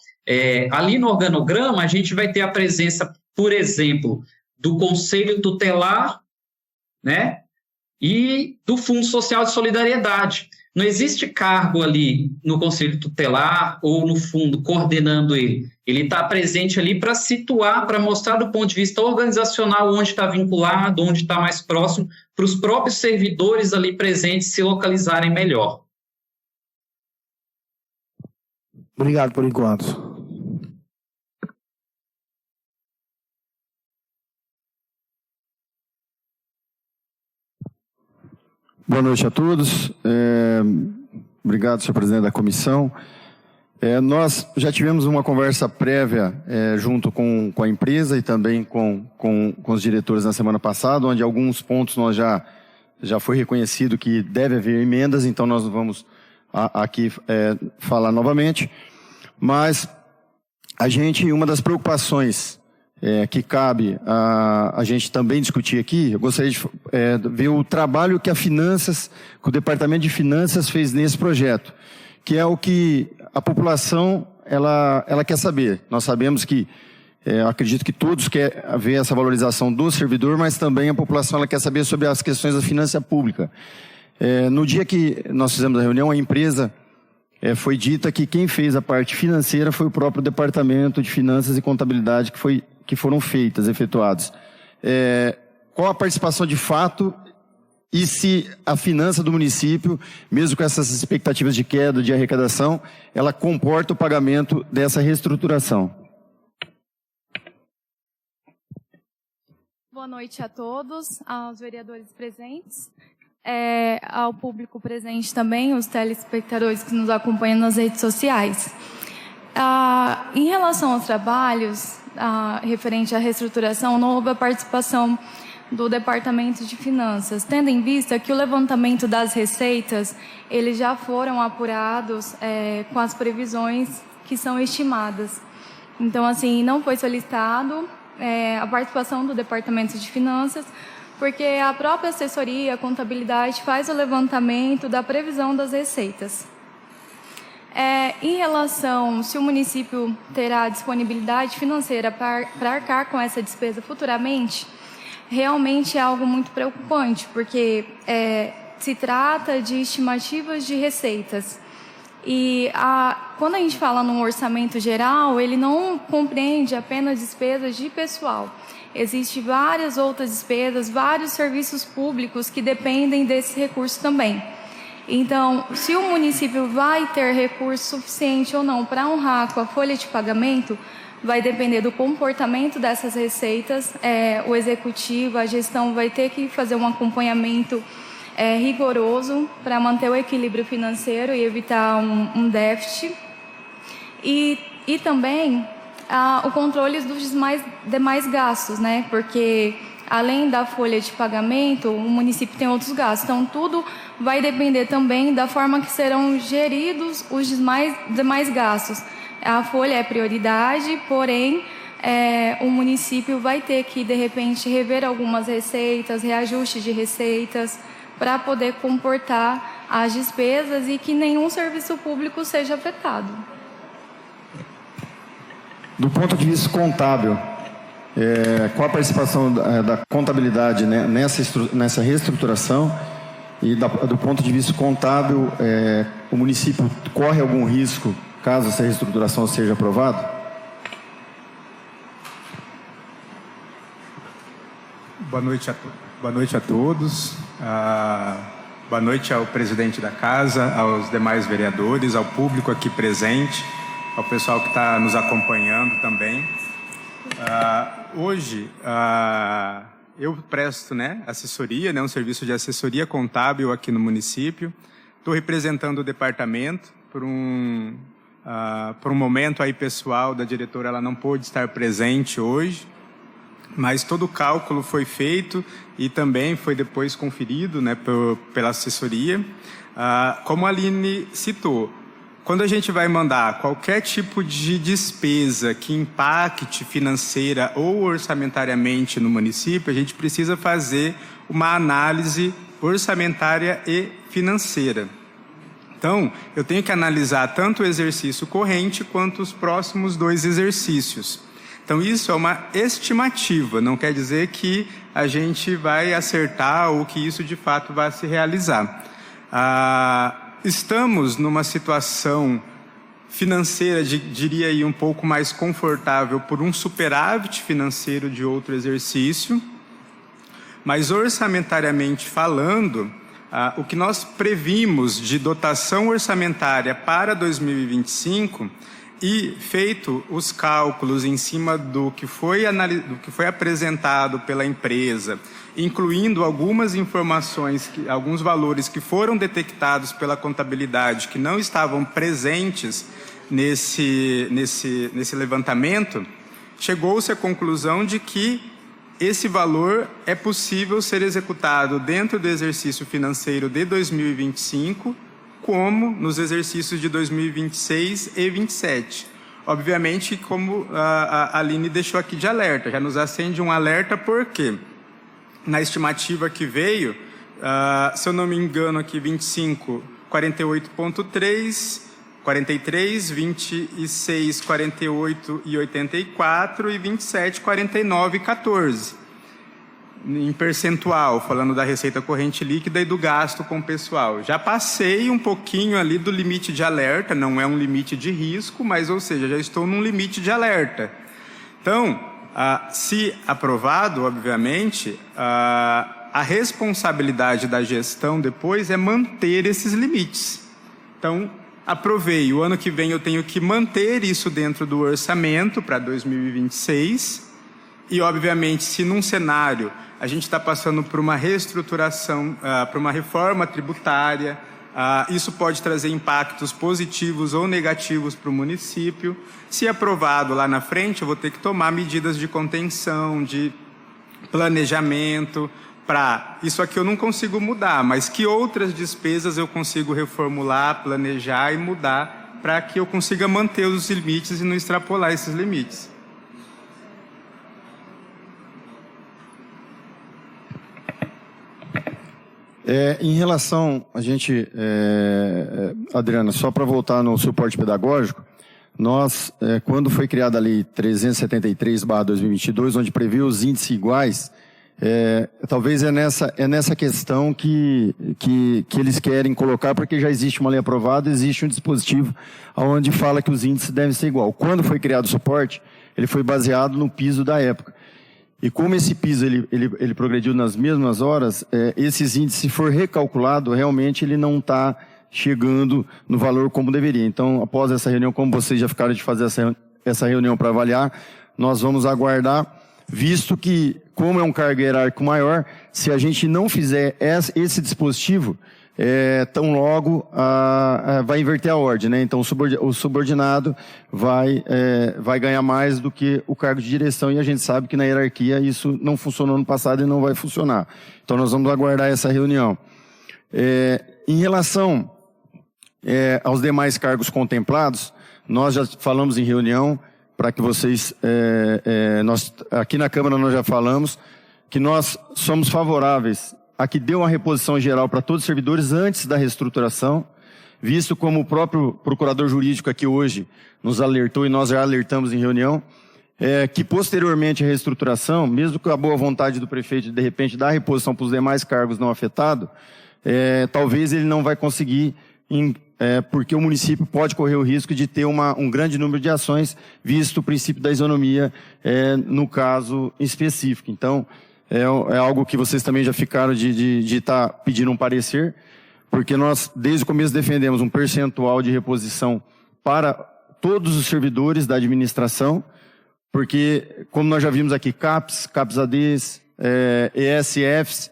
Ali no organograma, a gente vai ter a presença, por exemplo, do Conselho Tutelar, né, e do Fundo Social de Solidariedade. Não existe cargo ali no Conselho Tutelar ou no fundo coordenando ele. Ele está presente ali para situar, para mostrar do ponto de vista organizacional onde está vinculado, onde está mais próximo, para os próprios servidores ali presentes se localizarem melhor. Obrigado por enquanto. Boa noite a todos. Obrigado, senhor presidente da comissão. Nós já tivemos uma conversa prévia junto com a empresa e também com os diretores na semana passada, onde alguns pontos nós já foi reconhecido que deve haver emendas, então nós vamos aqui falar novamente. Mas uma das preocupações que cabe a gente também discutir aqui, eu gostaria de ver o trabalho que o Departamento de Finanças fez nesse projeto, que é o que a população ela quer saber. Nós sabemos que, acredito que todos querem ver essa valorização do servidor, mas também a população ela quer saber sobre as questões da finança pública. No dia que nós fizemos a reunião, a empresa foi dita que quem fez a parte financeira foi o próprio Departamento de Finanças e Contabilidade que foram efetuados. Qual a participação de fato e se a finança do município, mesmo com essas expectativas de queda de arrecadação, ela comporta o pagamento dessa reestruturação? Boa noite a todos, aos vereadores presentes, ao público presente também, os telespectadores que nos acompanham nas redes sociais. Em relação aos trabalhos referente à reestruturação, não houve a participação do Departamento de Finanças, tendo em vista que o levantamento das receitas, eles já foram apurados com as previsões que são estimadas. Então, assim, não foi solicitado a participação do Departamento de Finanças, porque a própria assessoria, a contabilidade, faz o levantamento da previsão das receitas. Em relação se o município terá disponibilidade financeira para arcar com essa despesa futuramente, realmente é algo muito preocupante, porque se trata de estimativas de receitas. E quando a gente fala num orçamento geral, ele não compreende apenas despesas de pessoal. Existem várias outras despesas, vários serviços públicos que dependem desse recurso também. Então, se o município vai ter recurso suficiente ou não para honrar com a folha de pagamento, vai depender do comportamento dessas receitas. O executivo, a gestão vai ter que fazer um acompanhamento rigoroso para manter o equilíbrio financeiro e evitar um déficit. E também o controle dos demais gastos, né? Porque além da folha de pagamento, o município tem outros gastos. Então, tudo vai depender também da forma que serão geridos os demais gastos. A folha é prioridade, porém, o município vai ter que, de repente, rever algumas receitas, reajuste de receitas, para poder comportar as despesas e que nenhum serviço público seja afetado. Do ponto de vista contábil, qual a participação da contabilidade, né, nessa reestruturação? E do ponto de vista contábil, o município corre algum risco caso essa reestruturação seja aprovada? Boa noite a todos. Boa noite ao presidente da casa, aos demais vereadores, ao público aqui presente, ao pessoal que está nos acompanhando também. Hoje, eu presto assessoria, um serviço de assessoria contábil aqui no município. Estou representando o departamento por um momento aí pessoal da diretora, ela não pôde estar presente hoje, mas todo o cálculo foi feito e também foi depois conferido pela assessoria. Como a Aline citou, quando a gente vai mandar qualquer tipo de despesa que impacte financeira ou orçamentariamente no município, a gente precisa fazer uma análise orçamentária e financeira. Então, eu tenho que analisar tanto o exercício corrente quanto os próximos 2 exercícios. Então, isso é uma estimativa, não quer dizer que a gente vai acertar ou que isso de fato vai se realizar. Estamos numa situação financeira, diria aí, um pouco mais confortável por um superávit financeiro de outro exercício, mas orçamentariamente falando, o que nós previmos de dotação orçamentária para 2025 e feito os cálculos em cima do que foi apresentado pela empresa, incluindo algumas informações, alguns valores que foram detectados pela contabilidade que não estavam presentes nesse levantamento, chegou-se à conclusão de que esse valor é possível ser executado dentro do exercício financeiro de 2025, como nos exercícios de 2026 e 2027. Obviamente, como a Aline deixou aqui de alerta, já nos acende um alerta, porque na estimativa que veio, se eu não me engano aqui, 25, 48,3, 43, 26, 48 e 84 e 27, 49 e 14. Em percentual, falando da receita corrente líquida e do gasto com o pessoal. Já passei um pouquinho ali do limite de alerta, não é um limite de risco, mas, ou seja, já estou num limite de alerta. Então, se aprovado, obviamente, a responsabilidade da gestão depois é manter esses limites. Então, aprovei. O ano que vem eu tenho que manter isso dentro do orçamento para 2026 e, obviamente, se num cenário a gente está passando por uma reestruturação, por uma reforma tributária, isso pode trazer impactos positivos ou negativos para o município. Se aprovado lá na frente, eu vou ter que tomar medidas de contenção, de planejamento, isso aqui eu não consigo mudar, mas que outras despesas eu consigo reformular, planejar e mudar para que eu consiga manter os limites e não extrapolar esses limites. Em relação, Adriana, só para voltar no suporte pedagógico, nós, quando foi criada a Lei 373/2022, onde previu os índices iguais, talvez é nessa questão que eles querem colocar, porque já existe uma lei aprovada, existe um dispositivo onde fala que os índices devem ser igual. Quando foi criado o suporte, ele foi baseado no piso da época. E como esse piso ele progrediu nas mesmas horas, esses índices, se for recalculado, realmente ele não está chegando no valor como deveria. Então, após essa reunião, como vocês já ficaram de fazer essa reunião para avaliar, nós vamos aguardar, visto que, como é um cargo hierárquico maior, se a gente não fizer esse dispositivo, tão logo vai inverter a ordem, né? Então o subordinado vai ganhar mais do que o cargo de direção, e a gente sabe que na hierarquia isso não funcionou no passado e não vai funcionar. Então nós vamos aguardar essa reunião. Em relação aos demais cargos contemplados, nós já falamos em reunião, para que vocês... nós, aqui na Câmara nós já falamos que nós somos favoráveis a que dê uma reposição geral para todos os servidores antes da reestruturação, visto como o próprio procurador jurídico aqui hoje nos alertou e nós já alertamos em reunião, que posteriormente à reestruturação, mesmo com a boa vontade do prefeito de repente dar reposição para os demais cargos não afetados, talvez ele não vai conseguir, porque o município pode correr o risco de ter um grande número de ações, visto o princípio da isonomia no caso específico. Então, é algo que vocês também já ficaram de estar pedindo um parecer, porque nós, desde o começo, defendemos um percentual de reposição para todos os servidores da administração, porque, como nós já vimos aqui, CAPS-ADs, ESFs,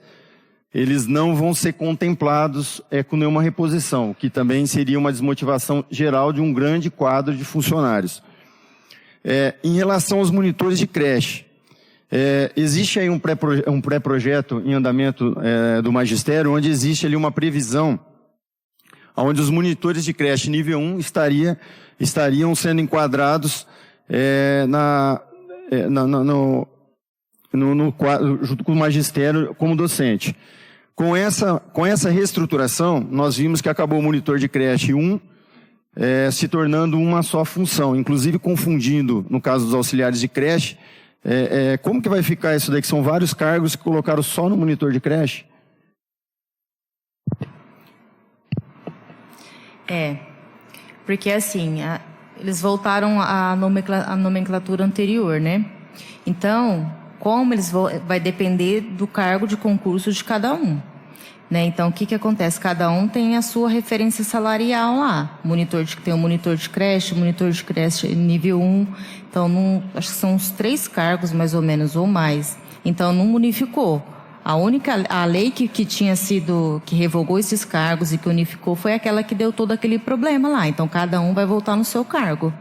eles não vão ser contemplados com nenhuma reposição, que também seria uma desmotivação geral de um grande quadro de funcionários. Em relação aos monitores de creche, existe aí um pré-projeto em andamento do magistério, onde existe ali uma previsão onde os monitores de creche nível 1 estariam sendo enquadrados junto com o magistério como docente. Com essa reestruturação, nós vimos que acabou o monitor de creche 1 se tornando uma só função, inclusive confundindo, no caso dos auxiliares de creche, como que vai ficar isso daí, que são vários cargos que colocaram só no monitor de creche? Porque assim, eles voltaram à nomenclatura anterior, né? Então, como eles vai depender do cargo de concurso de cada um, né? Então, o que acontece? Cada um tem a sua referência salarial lá. Tem o monitor de creche nível 1. Então, acho que são uns 3 cargos, mais ou menos, ou mais. Então, não unificou. A lei que tinha sido, que revogou esses cargos e que unificou foi aquela que deu todo aquele problema lá. Então, cada um vai voltar no seu cargo.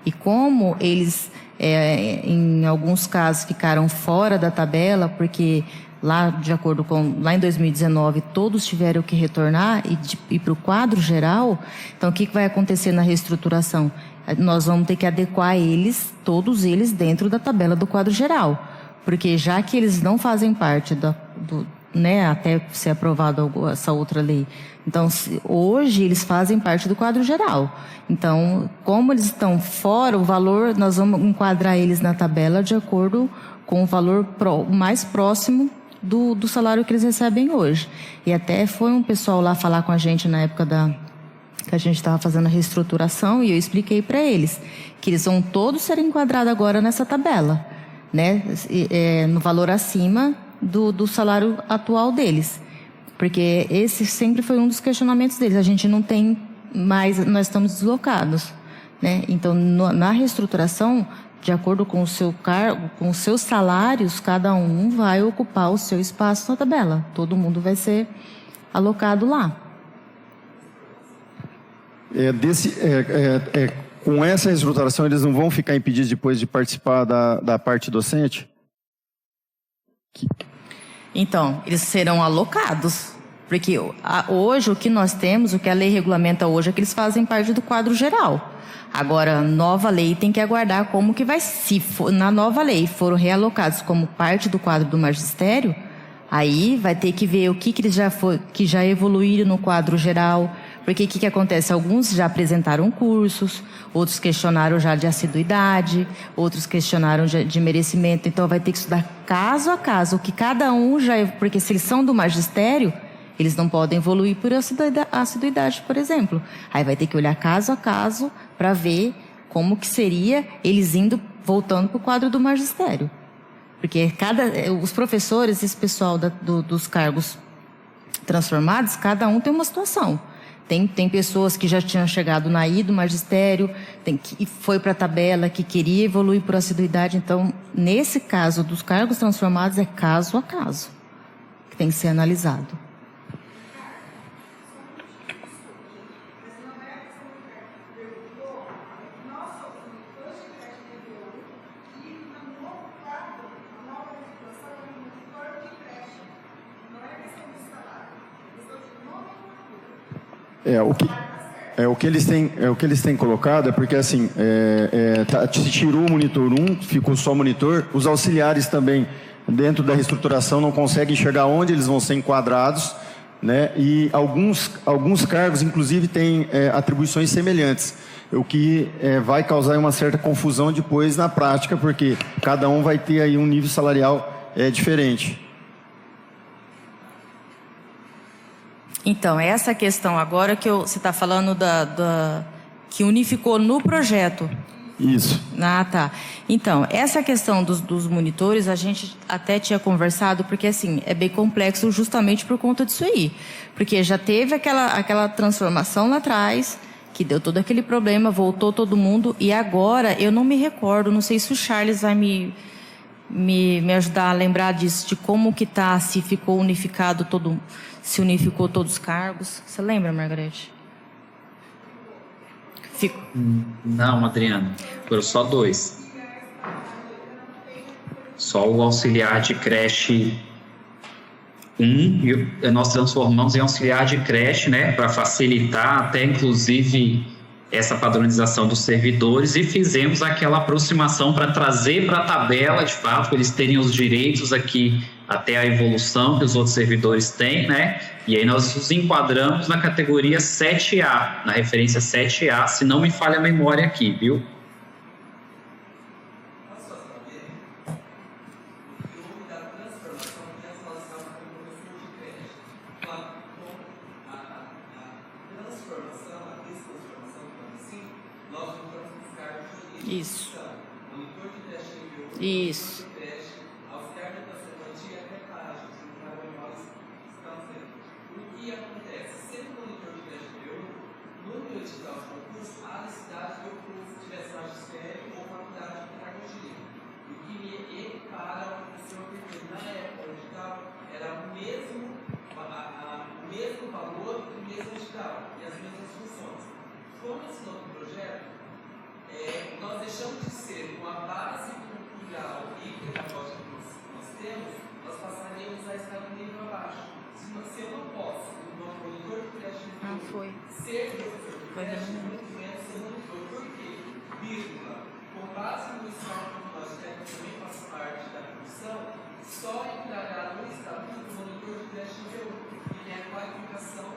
E como eles, em alguns casos, ficaram fora da tabela, porque lá, de acordo com, lá em 2019, todos tiveram que retornar e ir para o quadro geral, então o que vai acontecer na reestruturação? Nós vamos ter que adequar todos eles dentro da tabela do quadro geral, porque já que eles não fazem parte até ser aprovada essa outra lei, então hoje eles fazem parte do quadro geral. Então, como eles estão fora, o valor, nós vamos enquadrar eles na tabela de acordo com o valor mais próximo do salário que eles recebem hoje. E até foi um pessoal lá falar com a gente na época que a gente estava fazendo a reestruturação, e eu expliquei para eles que eles vão todos ser enquadrados agora nessa tabela, né? No valor acima do salário atual deles. Porque esse sempre foi um dos questionamentos deles. A gente não tem mais, nós estamos deslocados, né? Então, na reestruturação, de acordo com o seu cargo, com os seus salários, cada um vai ocupar o seu espaço na tabela. Todo mundo vai ser alocado lá. Com essa reestruturação, eles não vão ficar impedidos depois de participar da parte docente? Então, eles serão alocados. Porque hoje o que nós temos, o que a lei regulamenta hoje, é que eles fazem parte do quadro geral. Agora, nova lei tem que aguardar como que vai. Se for, na nova lei foram realocados como parte do quadro do magistério, aí vai ter que ver o que eles já evoluíram no quadro geral. Porque o que acontece? Alguns já apresentaram cursos, outros questionaram já de assiduidade, outros questionaram de merecimento. Então, vai ter que estudar caso a caso, o que cada um já... Porque se eles são do magistério, eles não podem evoluir por assiduidade, por exemplo. Aí vai ter que olhar caso a caso para ver como que seria eles voltando para o quadro do magistério. Porque os professores, esse pessoal dos cargos transformados, cada um tem uma situação. Tem pessoas que já tinham chegado na I do magistério, que foi para a tabela, que queria evoluir por assiduidade. Então, nesse caso dos cargos transformados, é caso a caso que tem que ser analisado. o que eles têm colocado é porque assim, se tirou o monitor 1, ficou só o monitor, os auxiliares também, dentro da reestruturação, não conseguem enxergar onde eles vão ser enquadrados, né? E alguns cargos, inclusive, têm atribuições semelhantes, o que vai causar uma certa confusão depois na prática, porque cada um vai ter aí um nível salarial diferente. Então, essa questão agora que você está falando que unificou no projeto. Isso. Ah, tá. Então, essa questão dos monitores, a gente até tinha conversado, porque assim, é bem complexo justamente por conta disso aí. Porque já teve aquela transformação lá atrás, que deu todo aquele problema, voltou todo mundo, e agora, eu não me recordo, não sei se o Charles vai me ajudar a lembrar disso, de como que tá, se ficou unificado se unificou todos os cargos. Você lembra, Margarete? Não, Adriana, foram só 2. Só o auxiliar de creche 1, nós transformamos em auxiliar de creche, né, para facilitar até inclusive essa padronização dos servidores, e fizemos aquela aproximação para trazer para a tabela, de fato, eles terem os direitos aqui até a evolução que os outros servidores têm, né? E aí nós os enquadramos na categoria 7A, na referência 7A, se não me falha a memória aqui, viu? Isso. Isso. Nós deixamos de ser uma base cultural e pedagógica que nós temos, nós passaríamos a estar no nível abaixo. Se eu não posso, no monitor de creche ser professor de creche, muito menos ser monitor. Por quê? Vírgula, com base no estado que nós temos, também faz parte da comissão, só entrará no estatuto do monitor de creche nível 1, que tem a qualificação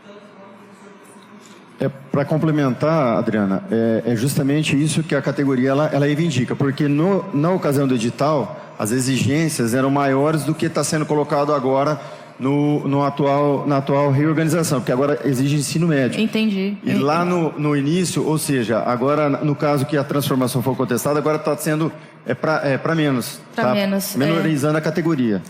tanto quanto o professor de ensino. Para complementar, Adriana, é justamente isso que a categoria ela reivindica, porque na ocasião do edital, as exigências eram maiores do que está sendo colocado agora na atual reorganização, porque agora exige ensino médio. Entendi. E lá no início, ou seja, agora no caso que a transformação for contestada, agora está sendo para menos. Para menos. Menorizando a categoria.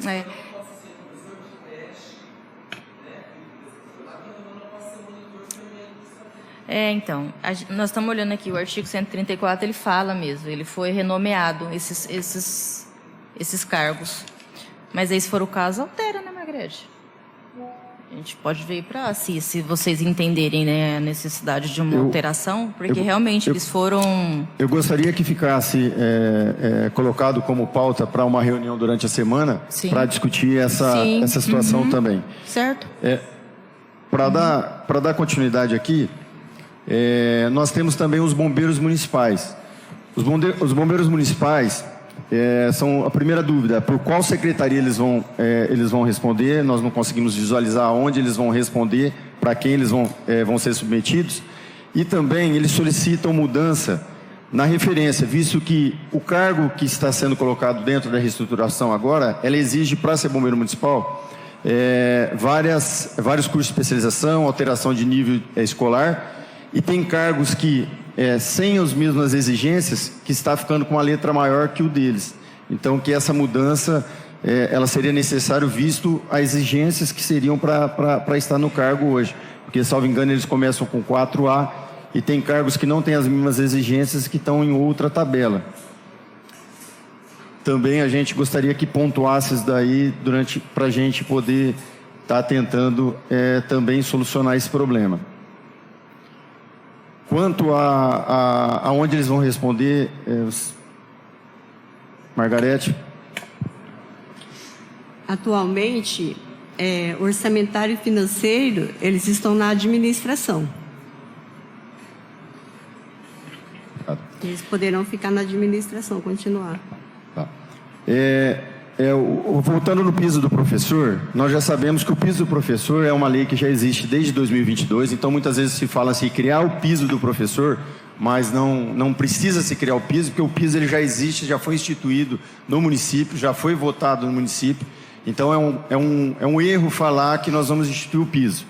Então, nós estamos olhando aqui, o artigo 134, ele fala mesmo, ele foi renomeado, esses cargos. Mas aí, se for o caso, altera, né, Margarete? A gente pode ver para se vocês entenderem, né, a necessidade de uma alteração, porque realmente eles foram... Eu gostaria que ficasse colocado como pauta para uma reunião durante a semana, para discutir essa situação também. Certo. Para dar continuidade aqui, nós temos também os bombeiros municipais. Os bombeiros municipais são a primeira dúvida, por qual secretaria eles vão responder. Nós não conseguimos visualizar onde eles vão responder, para quem eles vão ser submetidos. E também eles solicitam mudança na referência, visto que o cargo que está sendo colocado dentro da reestruturação agora, ela exige para ser bombeiro municipal vários cursos de especialização, alteração de nível escolar. E tem cargos que, sem as mesmas exigências, que está ficando com uma letra maior que o deles. Então, que essa mudança, ela seria necessário, visto as exigências que seriam para estar no cargo hoje. Porque, salvo engano, eles começam com 4A e tem cargos que não têm as mesmas exigências que estão em outra tabela. Também a gente gostaria que pontuasse isso daí para a gente poder estar tentando também solucionar esse problema. Quanto a onde eles vão responder, Margarete? Atualmente, orçamentário e financeiro, eles estão na administração. Eles poderão ficar na administração, continuar. Tá. Voltando no piso do professor, nós já sabemos que o piso do professor é uma lei que já existe desde 2022, então muitas vezes se fala assim, criar o piso do professor, mas não precisa se criar o piso, porque o piso ele já existe, já foi instituído no município, já foi votado no município, então é um erro falar que nós vamos instituir o piso.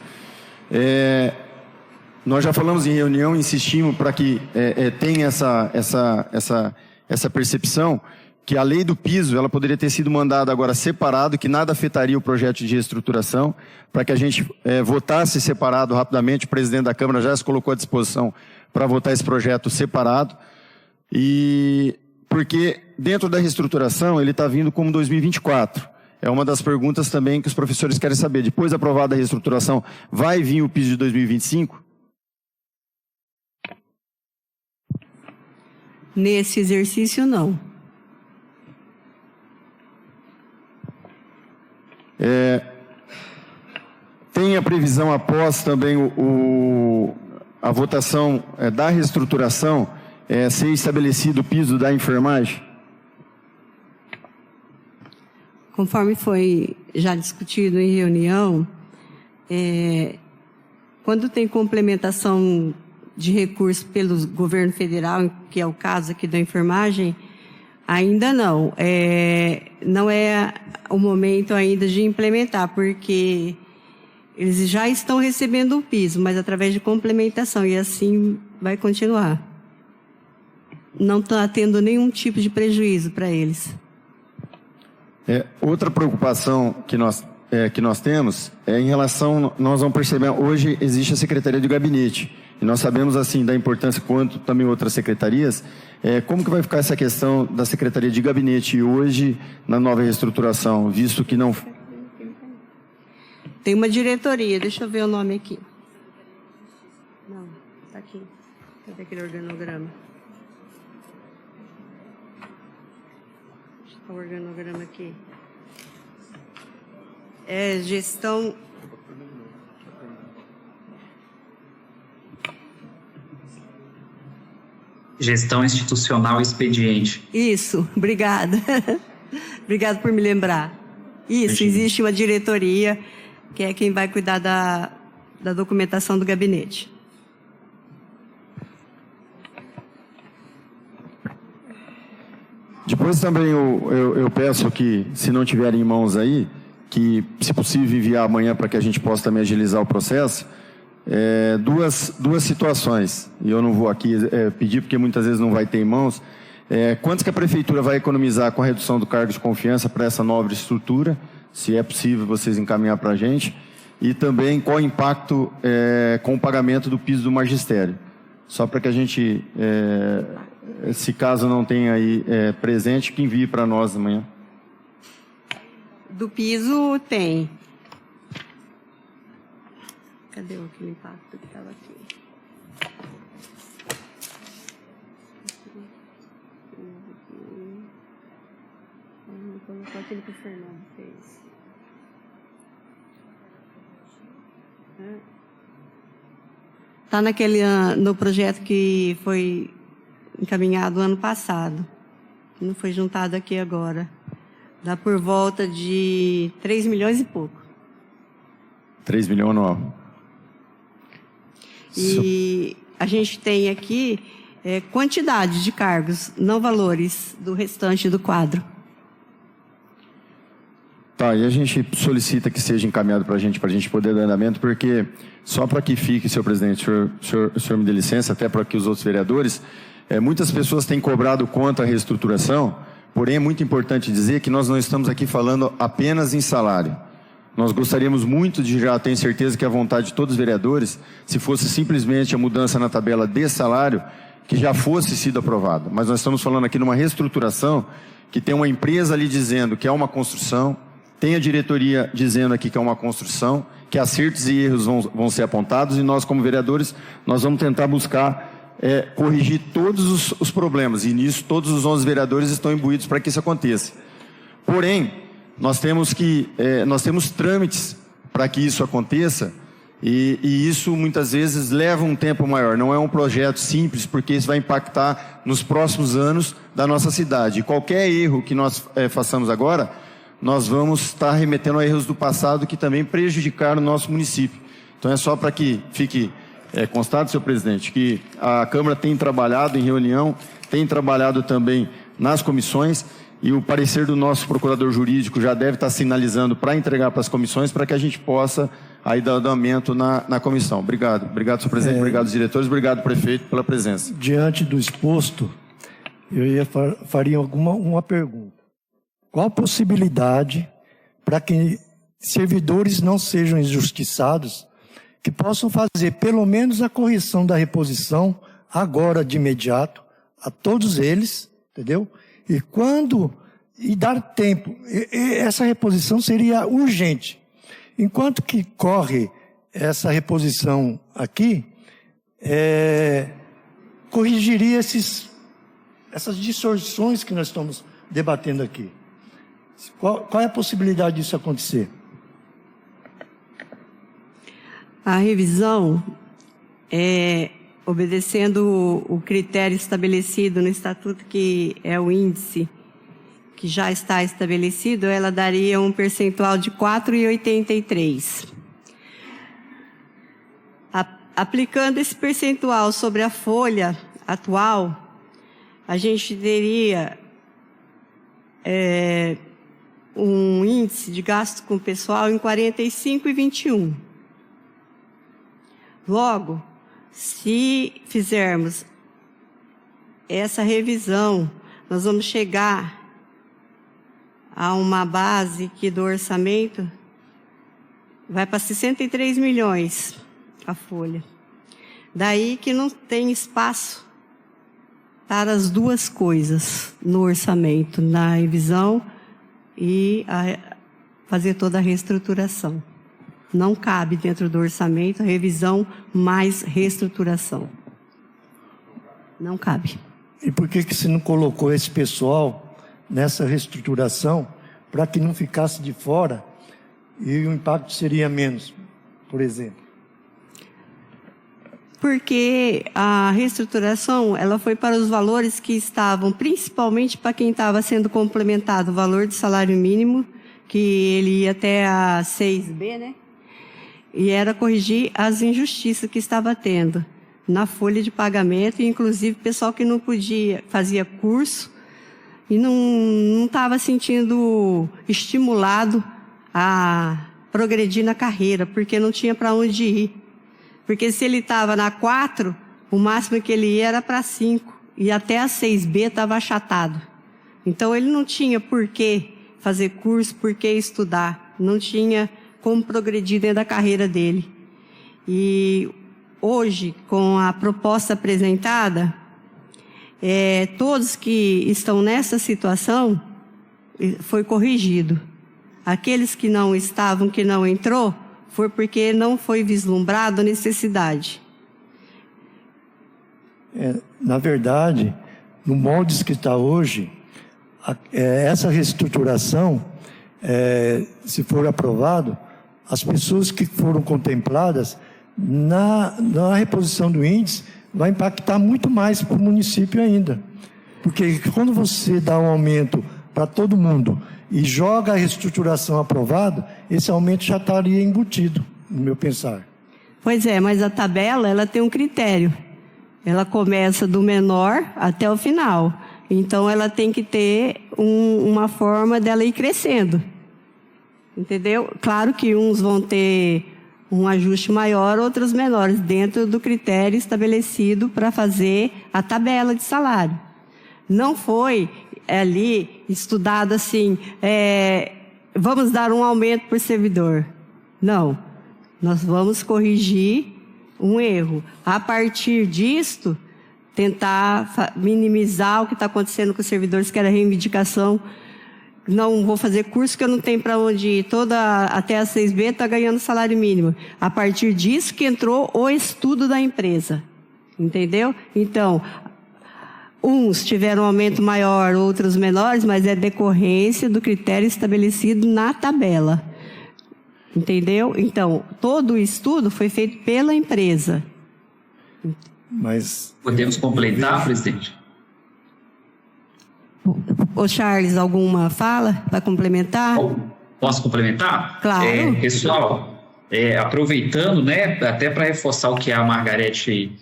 Nós já falamos em reunião, insistimos para que tenha essa percepção que a lei do piso ela poderia ter sido mandada agora separado, que nada afetaria o projeto de reestruturação, para que a gente votasse separado rapidamente. O presidente da Câmara já se colocou à disposição para votar esse projeto separado, e porque dentro da reestruturação ele está vindo como 2024. É uma das perguntas também que os professores querem saber. Depois de aprovada a reestruturação, vai vir o piso de 2025? Nesse exercício, não. Tem a previsão após também a votação da reestruturação ser estabelecido o piso da enfermagem? Conforme foi já discutido em reunião, quando tem complementação de recursos pelo governo federal, que é o caso aqui da enfermagem, ainda não. Não é o momento ainda de implementar, porque eles já estão recebendo o piso, mas através de complementação, e assim vai continuar. Não está tendo nenhum tipo de prejuízo para eles. Outra preocupação que nós temos é em relação, nós vamos perceber, hoje existe a Secretaria de Gabinete, e nós sabemos assim da importância quanto também outras secretarias. Como que vai ficar essa questão da Secretaria de Gabinete hoje na nova reestruturação, visto que não... Tem uma diretoria, deixa eu ver o nome aqui. Não, está aqui. Cadê aquele organograma? Deixa eu ver o organograma aqui. Gestão... Gestão institucional e expediente. Isso, obrigada. Obrigada por me lembrar. Isso, existe uma diretoria que é quem vai cuidar da documentação do gabinete. Depois também eu peço que, se não tiverem em mãos aí, que, se possível, enviar amanhã para que a gente possa também agilizar o processo, duas situações, e eu não vou aqui pedir porque muitas vezes não vai ter em mãos. Quantos que a Prefeitura vai economizar com a redução do cargo de confiança para essa nova estrutura, se é possível vocês encaminhar para a gente, e também qual o impacto com o pagamento do piso do magistério, só para que a gente, se caso não tenha aí presente, que envie para nós amanhã. Do piso tem. Cadê aquele impacto que estava aqui? Colocou aquele que o Fernando fez. Está no projeto que foi encaminhado ano passado. Não foi juntado aqui agora. Dá por volta de 3 milhões e pouco. 3 milhões anual. E a gente tem aqui quantidade de cargos, não valores do restante do quadro. Tá, e a gente solicita que seja encaminhado para a gente poder dar andamento, porque, só para que fique, senhor presidente, o senhor me dê licença, até para que os outros vereadores, muitas pessoas têm cobrado quanto à reestruturação, porém é muito importante dizer que nós não estamos aqui falando apenas em salário. Nós gostaríamos muito de, já tenho certeza que a vontade de todos os vereadores, se fosse simplesmente a mudança na tabela de salário, que já fosse sido aprovada. Mas nós estamos falando aqui numa reestruturação, que tem uma empresa ali dizendo que é uma construção, tem a diretoria dizendo aqui que é uma construção, que acertos e erros vão ser apontados, e nós, como vereadores, nós vamos tentar buscar corrigir todos os problemas, e nisso todos os 11 vereadores estão imbuídos para que isso aconteça. Porém, nós temos trâmites para que isso aconteça, E isso muitas vezes leva um tempo maior. Não é um projeto simples, porque isso vai impactar nos próximos anos da nossa cidade. E qualquer erro que nós façamos agora, nós vamos estar remetendo a erros do passado que também prejudicaram o nosso município. Então é só para que fique constado, senhor presidente, que a Câmara tem trabalhado em reunião, tem trabalhado também nas comissões, e o parecer do nosso procurador jurídico já deve estar sinalizando para entregar para as comissões, para que a gente possa aí dar andamento na comissão. Obrigado. Obrigado, senhor presidente. Obrigado, diretores. Obrigado, prefeito, pela presença. Diante do exposto, eu faria uma pergunta. Qual a possibilidade para que servidores não sejam injustiçados, que possam fazer pelo menos a correção da reposição agora de imediato a todos eles, entendeu? E dar tempo. Essa reposição seria urgente. Enquanto que corre essa reposição aqui, corrigiria essas distorções que nós estamos debatendo aqui. Qual é a possibilidade disso acontecer? A revisão obedecendo o critério estabelecido no Estatuto, que é o índice que já está estabelecido, ela daria um percentual de 4,83. Aplicando esse percentual sobre a folha atual, a gente teria um índice de gasto com pessoal em 45,21. Logo, se fizermos essa revisão, nós vamos chegar a uma base que do orçamento vai para 63 milhões a folha. Daí que não tem espaço para as duas coisas no orçamento, na revisão e fazer toda a reestruturação. Não cabe dentro do orçamento a revisão mais reestruturação. Não cabe. E por que você não colocou esse pessoal nessa reestruturação para que não ficasse de fora e o impacto seria menos, por exemplo? Porque a reestruturação ela foi para os valores que estavam, principalmente para quem estava sendo complementado, o valor de salário mínimo, que ele ia até a 6B, né? E era corrigir as injustiças que estava tendo na folha de pagamento, e inclusive pessoal que não podia, fazia curso e não estava sentindo estimulado a progredir na carreira, porque não tinha para onde ir. Porque se ele estava na 4, o máximo que ele ia era para 5, e até a 6B estava achatado. Então ele não tinha por que fazer curso, por que estudar, não tinha como progredir dentro da carreira dele. E hoje, com a proposta apresentada, todos que estão nessa situação, foi corrigido. Aqueles que não estavam, que não entrou, foi porque não foi vislumbrado a necessidade. Na verdade, no moldes que está hoje, essa reestruturação, se for aprovado, as pessoas que foram contempladas na reposição do índice vai impactar muito mais para o município ainda. Porque quando você dá um aumento para todo mundo e joga a reestruturação aprovada, esse aumento já estaria embutido, no meu pensar. Pois é, mas a tabela ela tem um critério. Ela começa do menor até o final. Então ela tem que ter uma forma dela ir crescendo. Entendeu? Claro que uns vão ter um ajuste maior, outros menores, dentro do critério estabelecido para fazer a tabela de salário. Não foi ali estudado assim, vamos dar um aumento por servidor. Não, nós vamos corrigir um erro. A partir disto, tentar minimizar o que está acontecendo com os servidores, que era reivindicação. Não vou fazer curso que eu não tenho para onde ir. Até a 6B está ganhando salário mínimo. A partir disso que entrou o estudo da empresa. Entendeu? Então, uns tiveram um aumento maior, outros menores, mas é decorrência do critério estabelecido na tabela. Entendeu? Então, todo o estudo foi feito pela empresa. Mas... Podemos complementar, presidente? Ô Charles, alguma fala para complementar? Posso complementar? Claro. Pessoal, aproveitando, né, até para reforçar o que a Margarete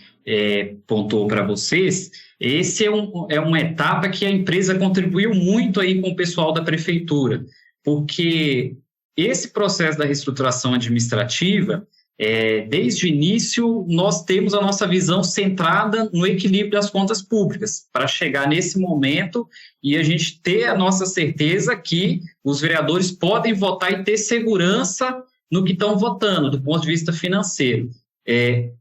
pontuou para vocês, esse é uma etapa que a empresa contribuiu muito aí com o pessoal da prefeitura, porque esse processo da reestruturação administrativa, desde o início, nós temos a nossa visão centrada no equilíbrio das contas públicas, para chegar nesse momento e a gente ter a nossa certeza que os vereadores podem votar e ter segurança no que estão votando, do ponto de vista financeiro.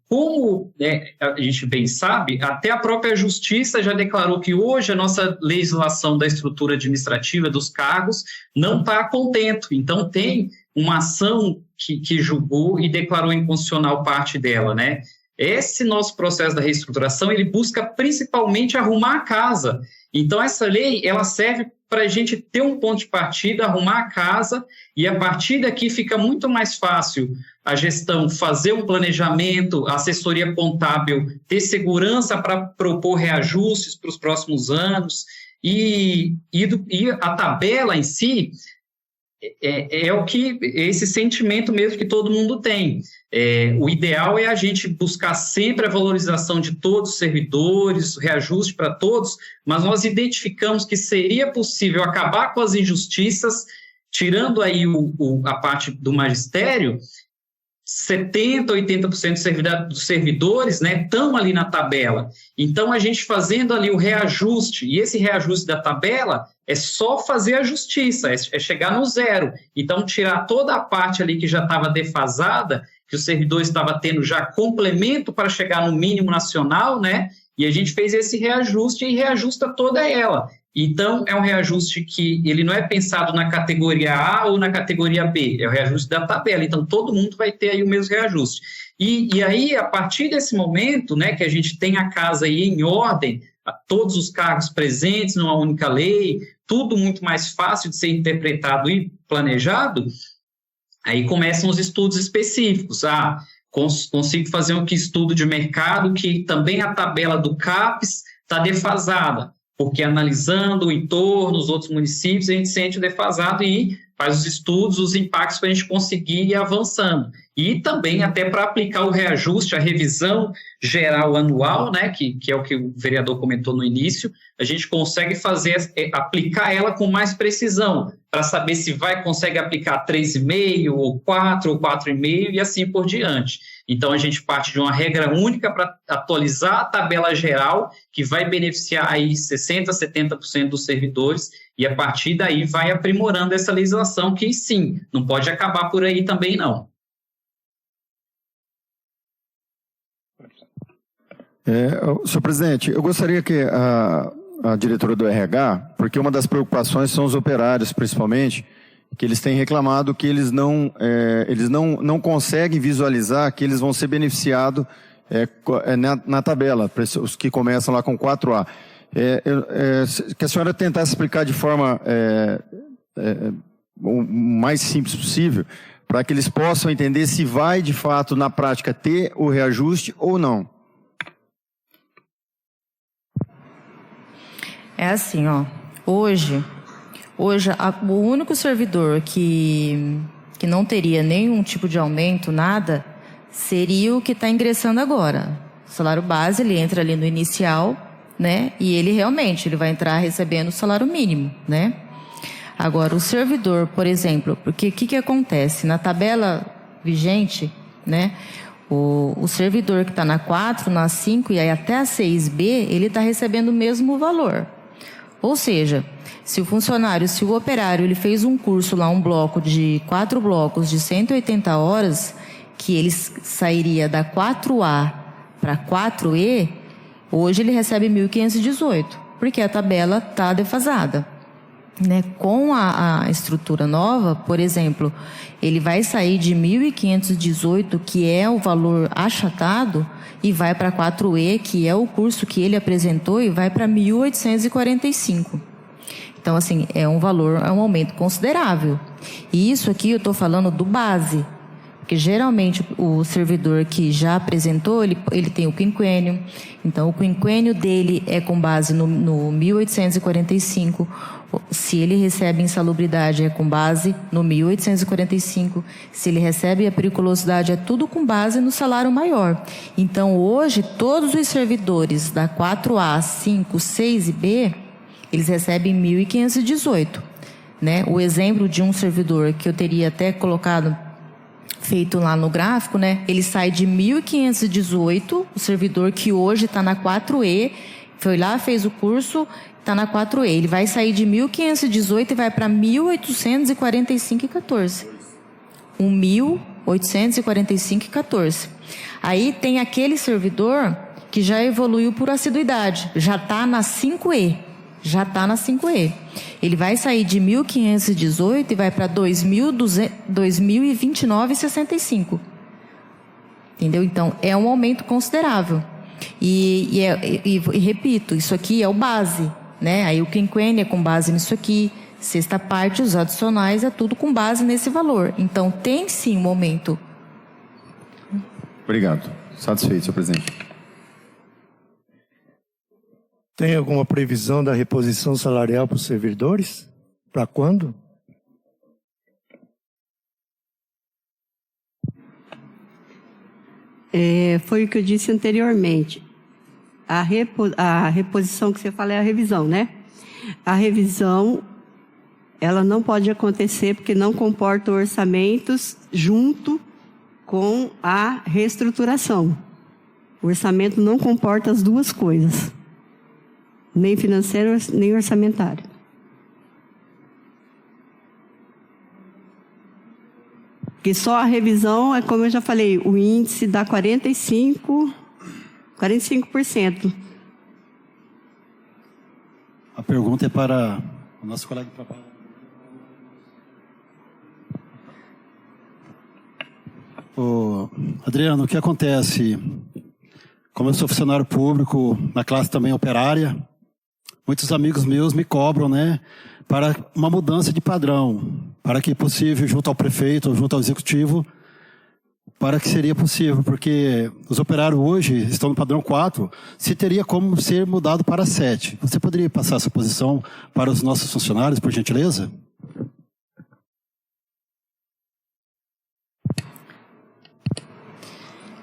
Como a gente bem sabe, até a própria Justiça já declarou que hoje a nossa legislação da estrutura administrativa dos cargos não está contento. Então, tem uma ação que julgou e declarou inconstitucional parte dela, né? Esse nosso processo da reestruturação, ele busca principalmente arrumar a casa. Então, essa lei, ela serve para a gente ter um ponto de partida, arrumar a casa, e a partir daqui fica muito mais fácil a gestão fazer um planejamento, a assessoria contábil ter segurança para propor reajustes para os próximos anos, e a tabela em si esse sentimento mesmo que todo mundo tem. O ideal é a gente buscar sempre a valorização de todos os servidores, reajuste para todos, mas nós identificamos que seria possível acabar com as injustiças, tirando aí a parte do magistério. 70%, 80% dos servidores, né, estão ali na tabela. Então, a gente fazendo ali o reajuste, e esse reajuste da tabela é só fazer a justiça, é chegar no zero. Então, tirar toda a parte ali que já estava defasada, que o servidor estava tendo já complemento para chegar no mínimo nacional, né, e a gente fez esse reajuste e reajusta toda ela. Então, é um reajuste que ele não é pensado na categoria A ou na categoria B, é o reajuste da tabela. Então, todo mundo vai ter aí o mesmo reajuste. E aí, a partir desse momento, né, que a gente tem a casa aí em ordem, todos os cargos presentes numa única lei, tudo muito mais fácil de ser interpretado e planejado, aí começam os estudos específicos. Consigo fazer um estudo de mercado que também a tabela do CAPES está defasada, porque analisando o entorno, os outros municípios, a gente sente o defasado e faz os estudos, os impactos para a gente conseguir ir avançando. E também até para aplicar o reajuste, a revisão geral anual, né, que é o que o vereador comentou no início, a gente consegue aplicar ela com mais precisão, para saber se consegue aplicar 3,5, ou 4, ou 4,5, e assim por diante. Então, a gente parte de uma regra única para atualizar a tabela geral, que vai beneficiar aí 60%, 70% dos servidores, e a partir daí vai aprimorando essa legislação, que sim, não pode acabar por aí também não. Senhor presidente, eu gostaria que a diretora do RH, porque uma das preocupações são os operários, principalmente, que eles têm reclamado que eles não conseguem visualizar que eles vão ser beneficiados na tabela, os que começam lá com 4A. Que a senhora tentasse explicar de forma o mais simples possível, para que eles possam entender se vai, de fato, na prática, ter o reajuste ou não. É assim, hoje o único servidor que não teria nenhum tipo de aumento, nada, seria o que está ingressando agora. O salário base, ele entra ali no inicial, né? E ele vai entrar recebendo o salário mínimo, né? Agora, o servidor, por exemplo, porque o que acontece? Na tabela vigente, né? O servidor que está na 4, na 5 e aí até a 6B, ele está recebendo o mesmo valor. Ou seja, se o operário ele fez um curso lá, 4 blocos de 180 horas, que ele sairia da 4A para 4E, hoje ele recebe 1.518, porque a tabela está defasada. Né? Com a estrutura nova, por exemplo, ele vai sair de 1.518, que é o valor achatado, e vai para 4E, que é o curso que ele apresentou, e vai para 1.845. Então, assim, é um aumento considerável. E isso aqui eu estou falando do base. Porque geralmente o servidor que já apresentou, ele tem o quinquênio. Então, o quinquênio dele é com base no 1845. Se ele recebe insalubridade, é com base no 1845. Se ele recebe a periculosidade, é tudo com base no salário maior. Então, hoje, todos os servidores da 4A, 5, 6 e B, eles recebem 1.518. Né? O exemplo de um servidor que eu teria até feito lá no gráfico, né? Ele sai de 1.518, o servidor que hoje está na 4E, foi lá, fez o curso, está na 4E. Ele vai sair de 1.518 e vai para 1.845,14. 1.845,14. Aí tem aquele servidor que já evoluiu por assiduidade, já está na 5E. Ele vai sair de 1.518 e vai para 2.029,65. Entendeu? Então, é um aumento considerável. E repito, isso aqui é o base, né? Aí o quinquênio é com base nisso aqui, sexta parte, os adicionais, é tudo com base nesse valor. Então, tem sim um aumento. Obrigado. Satisfeito, senhor presidente. Tem alguma previsão da reposição salarial para os servidores? Para quando? Foi o que eu disse anteriormente. A reposição que você fala é a revisão, né? A revisão, ela não pode acontecer porque não comporta orçamentos junto com a reestruturação. O orçamento não comporta as duas coisas. Nem financeiro, nem orçamentário. Porque só a revisão, é como eu já falei, o índice dá 45%. A pergunta é para o nosso colega de trabalho. Adriano, o que acontece? Como eu sou funcionário público, na classe também operária, muitos amigos meus me cobram, né, para uma mudança de padrão, para que possível, junto ao prefeito ou junto ao executivo, para que seria possível, porque os operários hoje estão no padrão 4, se teria como ser mudado para 7. Você poderia passar essa posição para os nossos funcionários, por gentileza?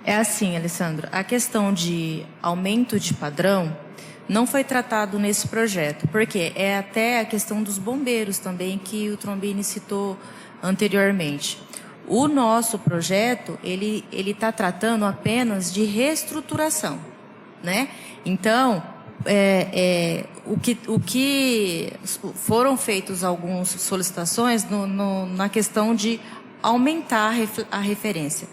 É assim, Alessandro, a questão de aumento de padrão não foi tratado nesse projeto, porque é até a questão dos bombeiros também que o Trombini citou anteriormente. O nosso projeto, ele está tratando apenas de reestruturação, né? Então, o que foram feitas algumas solicitações na questão de aumentar a referência.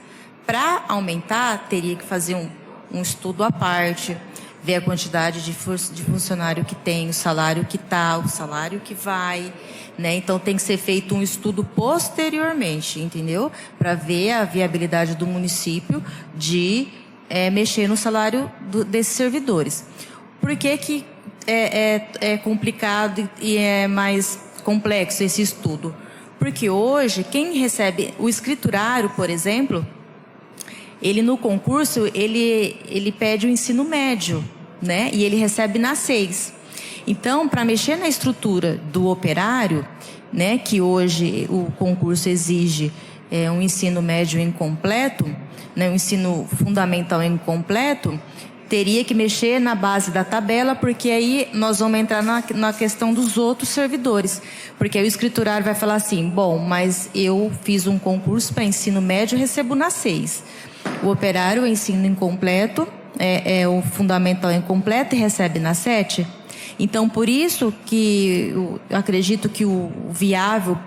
Para aumentar, teria que fazer um estudo à parte, ver a quantidade de funcionário que tem, o salário que está, o salário que vai, né? Então tem que ser feito um estudo posteriormente, entendeu? Para ver a viabilidade do município de mexer no salário desses servidores. Por que é complicado e é mais complexo esse estudo? Porque hoje, quem recebe o escriturário, por exemplo, ele no concurso, ele pede o ensino médio, né? E ele recebe na 6. Então, para mexer na estrutura do operário, né, que hoje o concurso exige um ensino médio incompleto, né, um ensino fundamental incompleto, teria que mexer na base da tabela, porque aí nós vamos entrar na questão dos outros servidores. Porque aí o escriturário vai falar assim, bom, mas eu fiz um concurso para ensino médio e recebo na 6. O operário, o ensino incompleto, o fundamental incompleto e recebe na 7. Então, por isso que eu acredito que o viável,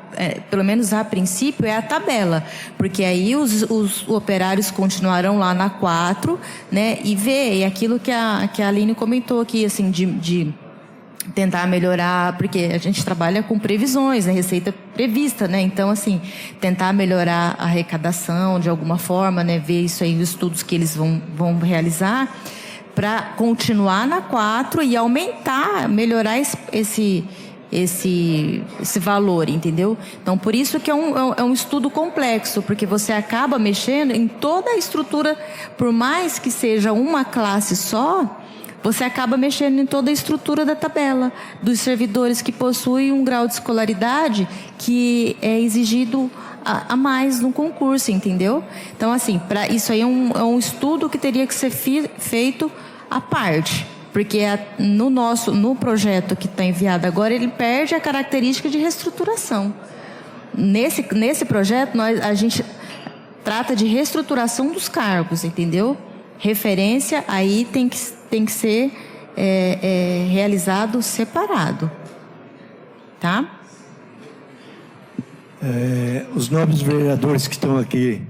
pelo menos a princípio, é a tabela. Porque aí os operários continuarão lá na 4, né? E aquilo que a Aline comentou aqui, assim, de tentar melhorar, porque a gente trabalha com previsões, né? Receita prevista, né? Então, assim, tentar melhorar a arrecadação de alguma forma, né? Ver isso aí, os estudos que eles vão realizar, para continuar na 4 e aumentar, melhorar esse valor, entendeu? Então, por isso que é um estudo complexo, porque você acaba mexendo em toda a estrutura, por mais que seja uma classe só, você acaba mexendo em toda a estrutura da tabela, dos servidores que possuem um grau de escolaridade que é exigido a mais no concurso, entendeu? Então, assim, isso aí é um estudo que teria que ser feito à parte. Porque no projeto que está enviado agora, ele perde a característica de reestruturação. Nesse projeto, a gente trata de reestruturação dos cargos, entendeu? Referência, aí tem que ser realizado separado. Tá? Os nobres vereadores que estão aqui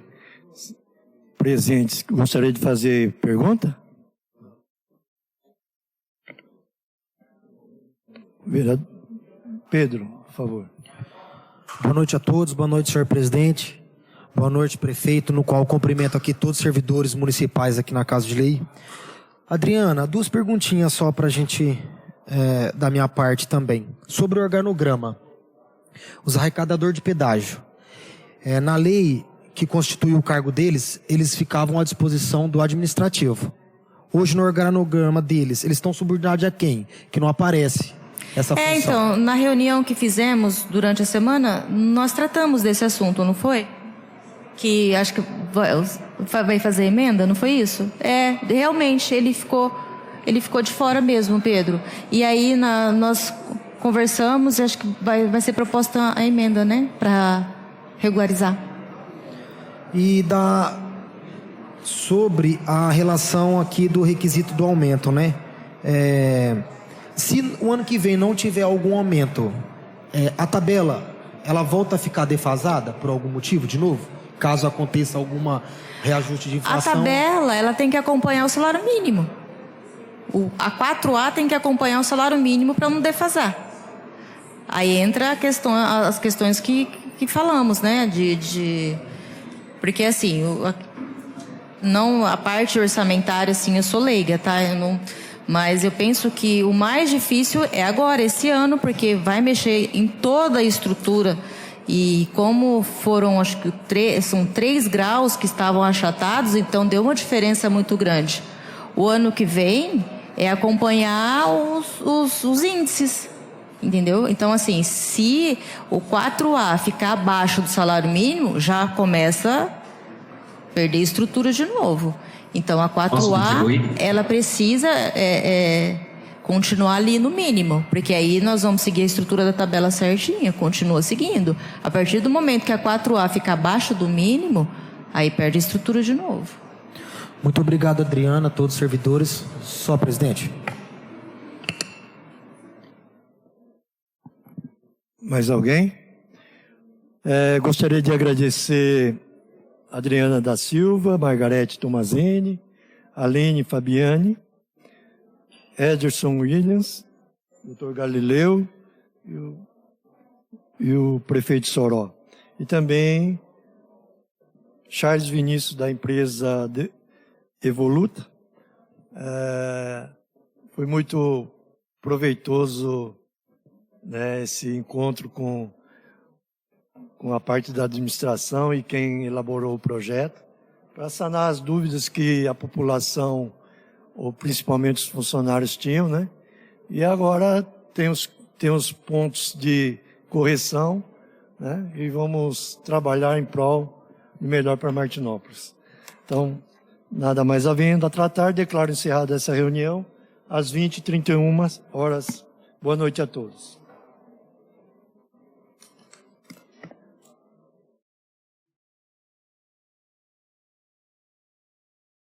presentes, gostaria de fazer pergunta? Vereador Pedro, por favor. Boa noite a todos, boa noite, senhor presidente. Boa noite, prefeito, no qual cumprimento aqui todos os servidores municipais aqui na Casa de Lei. Adriana, 2 perguntinhas só para a gente, da minha parte também. Sobre o organograma, os arrecadadores de pedágio. Na lei que constitui o cargo deles, eles ficavam à disposição do administrativo. Hoje, no organograma deles, eles estão subordinados a quem? Que não aparece essa função. Então, na reunião que fizemos durante a semana, nós tratamos desse assunto, não foi? Que acho que vai fazer emenda, não foi isso? Realmente, ele ficou de fora mesmo, Pedro. E aí nós conversamos e acho que vai ser proposta a emenda, né? Para regularizar. E sobre a relação aqui do requisito do aumento, né? Se o ano que vem não tiver algum aumento, a tabela, ela volta a ficar defasada por algum motivo de novo? Caso aconteça alguma reajuste de inflação? A tabela, ela tem que acompanhar o salário mínimo. A 4A tem que acompanhar o salário mínimo para não defasar. Aí entra as questões que falamos, né? Porque assim, a parte orçamentária, assim, eu sou leiga, tá? Mas eu penso que o mais difícil é agora, esse ano, porque vai mexer em toda a estrutura. E como foram, acho que são 3 graus que estavam achatados, então deu uma diferença muito grande. O ano que vem é acompanhar os índices, entendeu? Então, assim, se o 4A ficar abaixo do salário mínimo, já começa a perder estrutura de novo. Então, a 4A, ela precisa continuar ali no mínimo, porque aí nós vamos seguir a estrutura da tabela certinha, continua seguindo. A partir do momento que a 4A fica abaixo do mínimo, aí perde a estrutura de novo. Muito obrigado, Adriana, todos os servidores. Só, presidente. Mais alguém? Gostaria de agradecer Adriana da Silva, Margarete Tomazini, Aline Fabiani, Ederson Williams, Dr. Galileu e o prefeito Soró. E também Charles Vinícius, da empresa Evoluta. Foi muito proveitoso, né, esse encontro com a parte da administração e quem elaborou o projeto, para sanar as dúvidas que a população, ou principalmente os funcionários, tinham, né? E agora tem os pontos de correção, né? E vamos trabalhar em prol de melhor para Martinópolis. Então, nada mais havendo a tratar, declaro encerrada essa reunião às 20h31. Boa noite a todos.